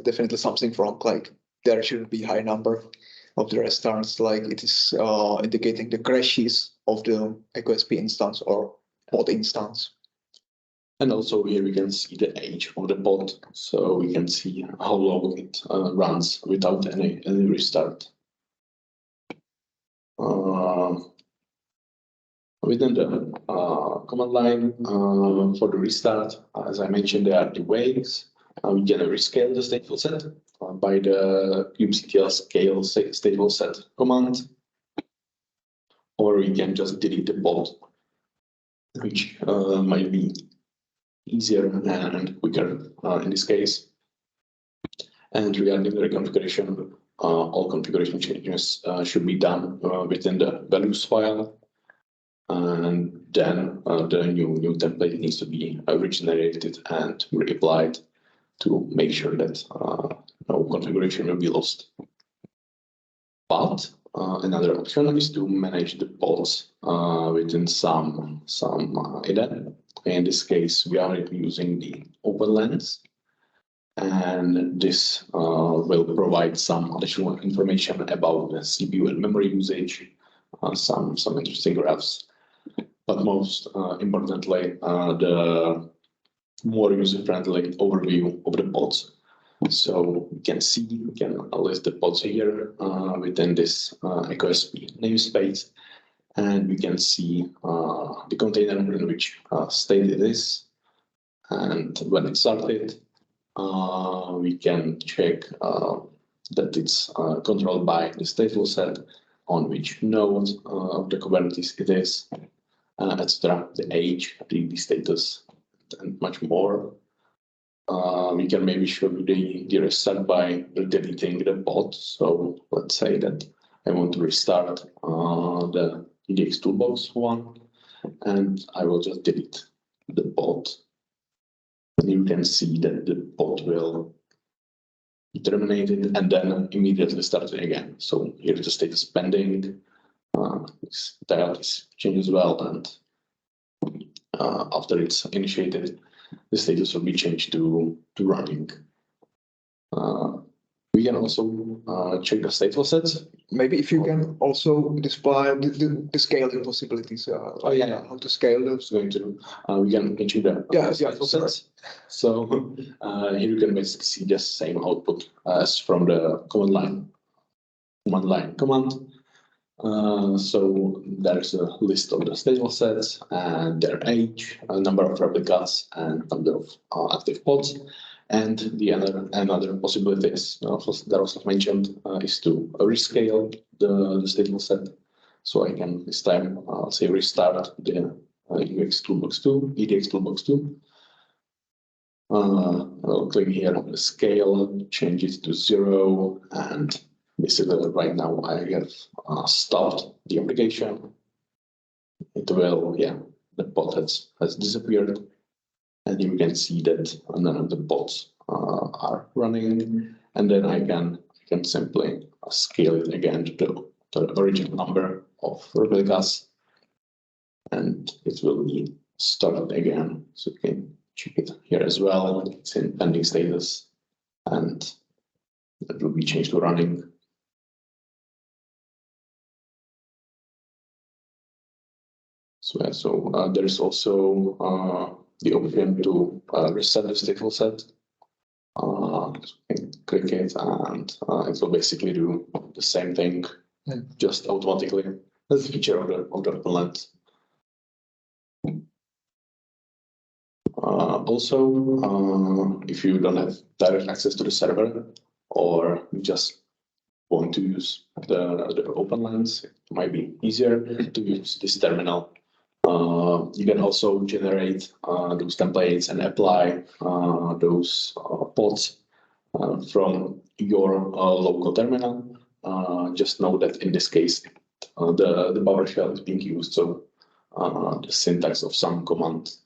B: definitely something wrong. Like there shouldn't be high number of the restarts, like it is indicating the crashes of the ECCoSP instance or pod instance.
C: And also here we can see the age of the pod, so we can see how long it runs without any restart. Within the command line for the restart, as I mentioned, there are two ways. We can rescale the stateful set by the kubectl scale stateful set command, or we can just delete the pod, which might be easier and quicker in this case. And regarding the reconfiguration, all configuration changes should be done within the values file. And then the new template needs to be regenerated and reapplied to make sure that no configuration will be lost. But another option is to manage the pods within some IDE. In this case, we are using the OpenLens, and this will provide some additional information about the CPU and memory usage, some interesting graphs. But most importantly, the more user-friendly overview of the pods. So we can list the pods here within this ECCoSP namespace, and we can see the container in which state it is, and when it started. We can check that it's controlled by the stateful set, on which node of the Kubernetes it is, etc. The age, the status, and much more. We can maybe show the restart by deleting the pod. So let's say that I want to restart the EDX toolbox one, and I will just delete the pod. And you can see that the pod will be terminated and then immediately start again. So here the status pending. That is changed as well, and after it's initiated, the status will be changed to running. We can also check the stateful sets.
B: Maybe if you can also display the scaling possibilities. How to scale those.
C: We can check the stateful sets. So here you can basically see the same output as from the command line command. So there's a list of the stateful sets and their age, number of replicas, and number of active pods. And another possibility is that was mentioned is to rescale the stateful set. So I can this time say restart the EDX toolbox 2. I'll click here on the scale, change it to 0, and basically right now I have stopped the application. It will, yeah, the pod has disappeared, and you can see that none of the pods are running, and then I can simply scale it again to the original number of replicas, and it will be started again. So you can check it here as well. It's in pending status, and that will be changed to running. So, yeah, so there is also the option to reset the stateful set. So you can click it, and it will basically do the same thing, just automatically. That's the feature of the open-length. Also, if you don't have direct access to the server, or you just want to use the open lens, it might be easier to use this terminal. You can also generate those templates and apply those pods from your local terminal. Just know that in this case, the PowerShell is being used, so the syntax of some commands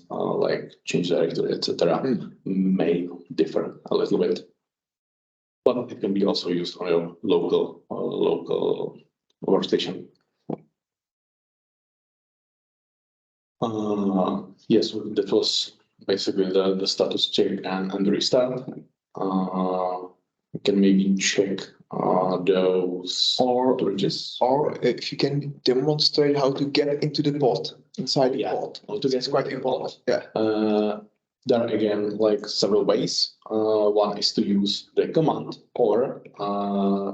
C: like change directory, etc., may differ a little bit. But it can be also used on your local workstation. Yes, that was basically the status check and restart. You can maybe check those storages.
B: Or if you can demonstrate how to get into the pod, inside the pod.
C: It's
B: quite important. Yeah.
C: There are again like several ways. One is to use the command, or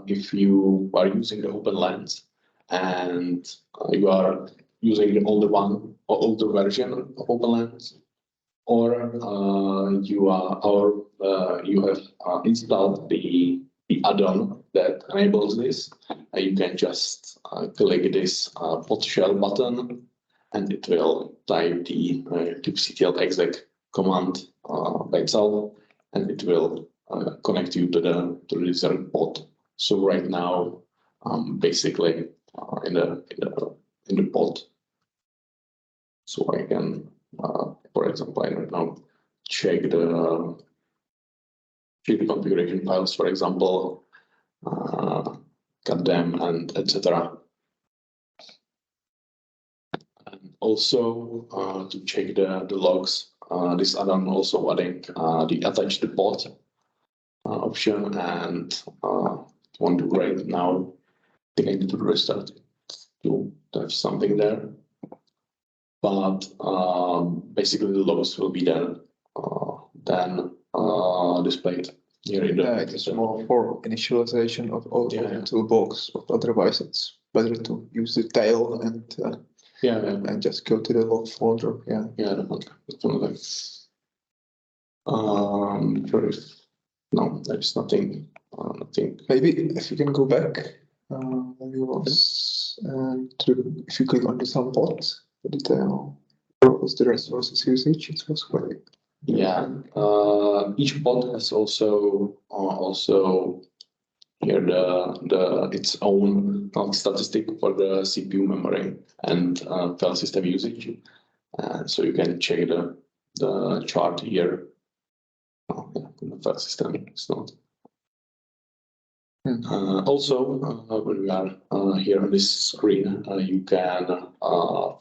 C: if you are using the open lens and you are using the older version of open lens, or you have installed the add-on that enables this. You can just click this pod shell button, and it will type the kubectl exec command by itself, and it will connect you to the reserved pod. So right now, basically in the pod. So I can, for example, I don't know, check the configuration files, for example, cut them, and etc. And also to check the logs, this add-on also adding the attach the pod option, and want to right now, I think I need to restart it to have something there. But basically the logs will be then displayed here in the.
B: It's more for initialization of the toolbox, but otherwise it's better to use the tail and and just go to the log folder.
C: Definitely. Sure if no, there's nothing.
B: Maybe if you can go back, if you click on the some pods, the detail, what was the resources usage? It was quite.
C: Yeah, each pod has also here its own statistic for the CPU memory and file system usage. So you can check the chart here. The file system is not. Also, when we are here on this screen, you can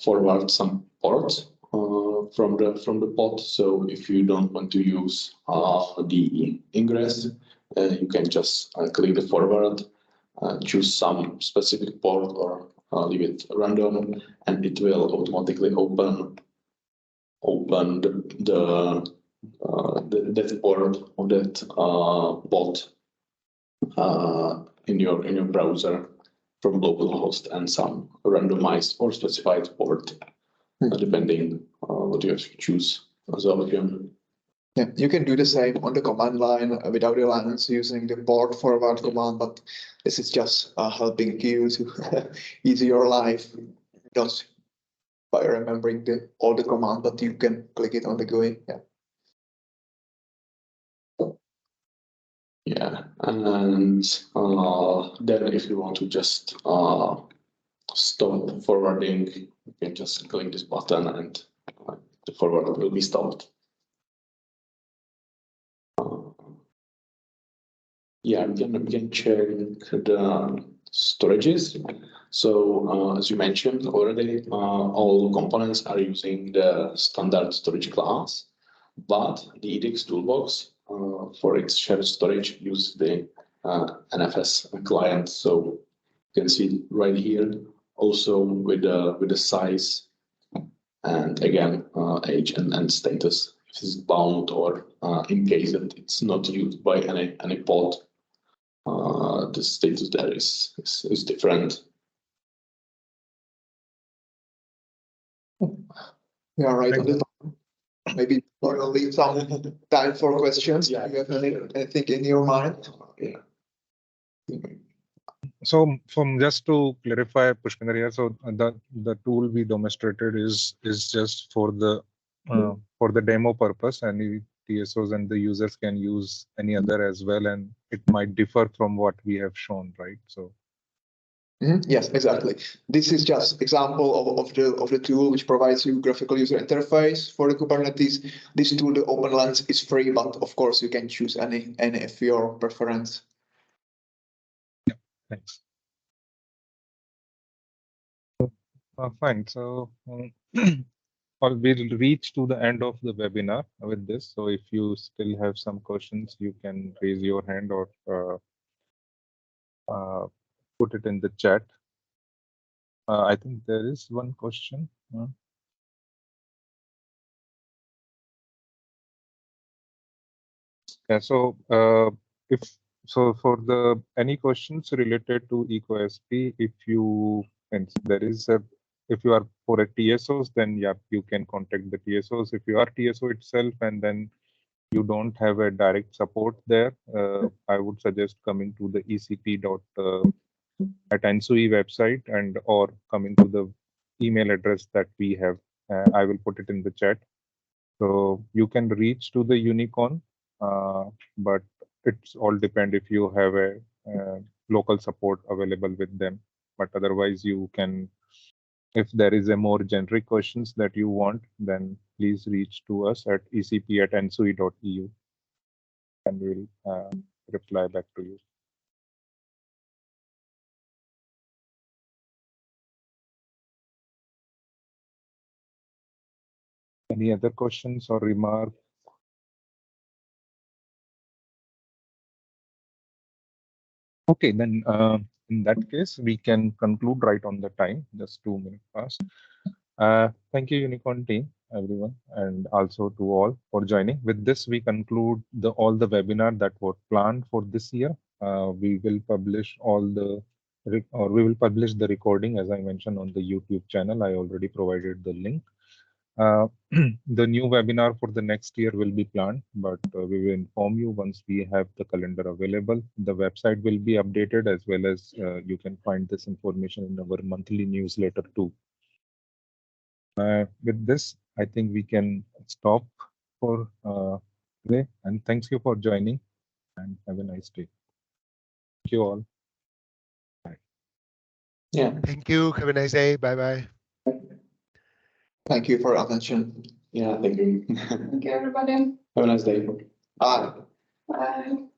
C: forward some ports from the pod. So if you don't want to use the ingress, you can just click the forward, choose some specific port, or leave it random, and it will automatically open that port of that pod in your browser from localhost and some randomized or specified port, depending what you have to choose as an option.
B: Yeah, you can do the same on the command line without the lines using the port forward command, but this is just helping you to ease your life just by remembering all the command, but you can click it on the GUI.
C: Yeah, and then if you want to just stop forwarding, you can just click this button and the forward will be stopped. Yeah, we can check the storages. So as you mentioned already, all components are using the standard storage class, but the EDX toolbox for its shared storage uses the NFS client. So you can see right here also with the size and again age and status, if it's bound or in case that it's not used by any pod. The status there is different.
B: Yeah, right on the top. Maybe we'll leave some time for questions.
C: Yeah.
B: Do you have anything in your mind?
C: Yeah.
A: So from just to clarify, Pushpinder here, so the tool we demonstrated is just for the demo purpose. Any TSOs and the users can use any other as well, and it might differ from what we have shown, right? So
B: Yes, exactly. This is just example of the tool which provides you graphical user interface for the Kubernetes. This tool, the OpenLens, is free, but of course you can choose any of your preference.
A: thanks. Fine. So we'll reach to the end of the webinar with this. So if you still have some questions, you can raise your hand or put it in the chat. I think there is one question. Yeah. So if so, for the any questions related to ECCoSP, if you and there is a if you are for a TSOs, then yeah, you can contact the TSOs. If you are TSO itself and then you don't have a direct support there, I would suggest coming to the at ENTSO-E website and or coming to the email address that we have. I will put it in the chat. So you can reach to the Unicorn, but it's all depend if you have a local support available with them. But otherwise, you can, if there is a more generic questions that you want, then please reach to us at ecp@entsoe.eu and we'll reply back to you. Any other questions or remarks? Okay, then in that case, we can conclude right on the time, just 2 minutes past. Thank you, Unicorn team, everyone, and also to all for joining. With this, we conclude all the webinar that were planned for this year. We will publish we will publish the recording, as I mentioned, on the YouTube channel. I already provided the link. The new webinar for the next year will be planned, but we will inform you once we have the calendar available. The website will be updated as well as you can find this information in our monthly newsletter too. With this, I think we can stop for today. And thanks you for joining and have a nice day. Thank you all. Bye.
C: Yeah.
E: Thank you. Have a nice day. Bye bye.
B: Thank you for your attention.
C: Yeah. Thank you.
D: Thank you, everybody.
C: Have a nice day.
B: Bye.
D: Bye.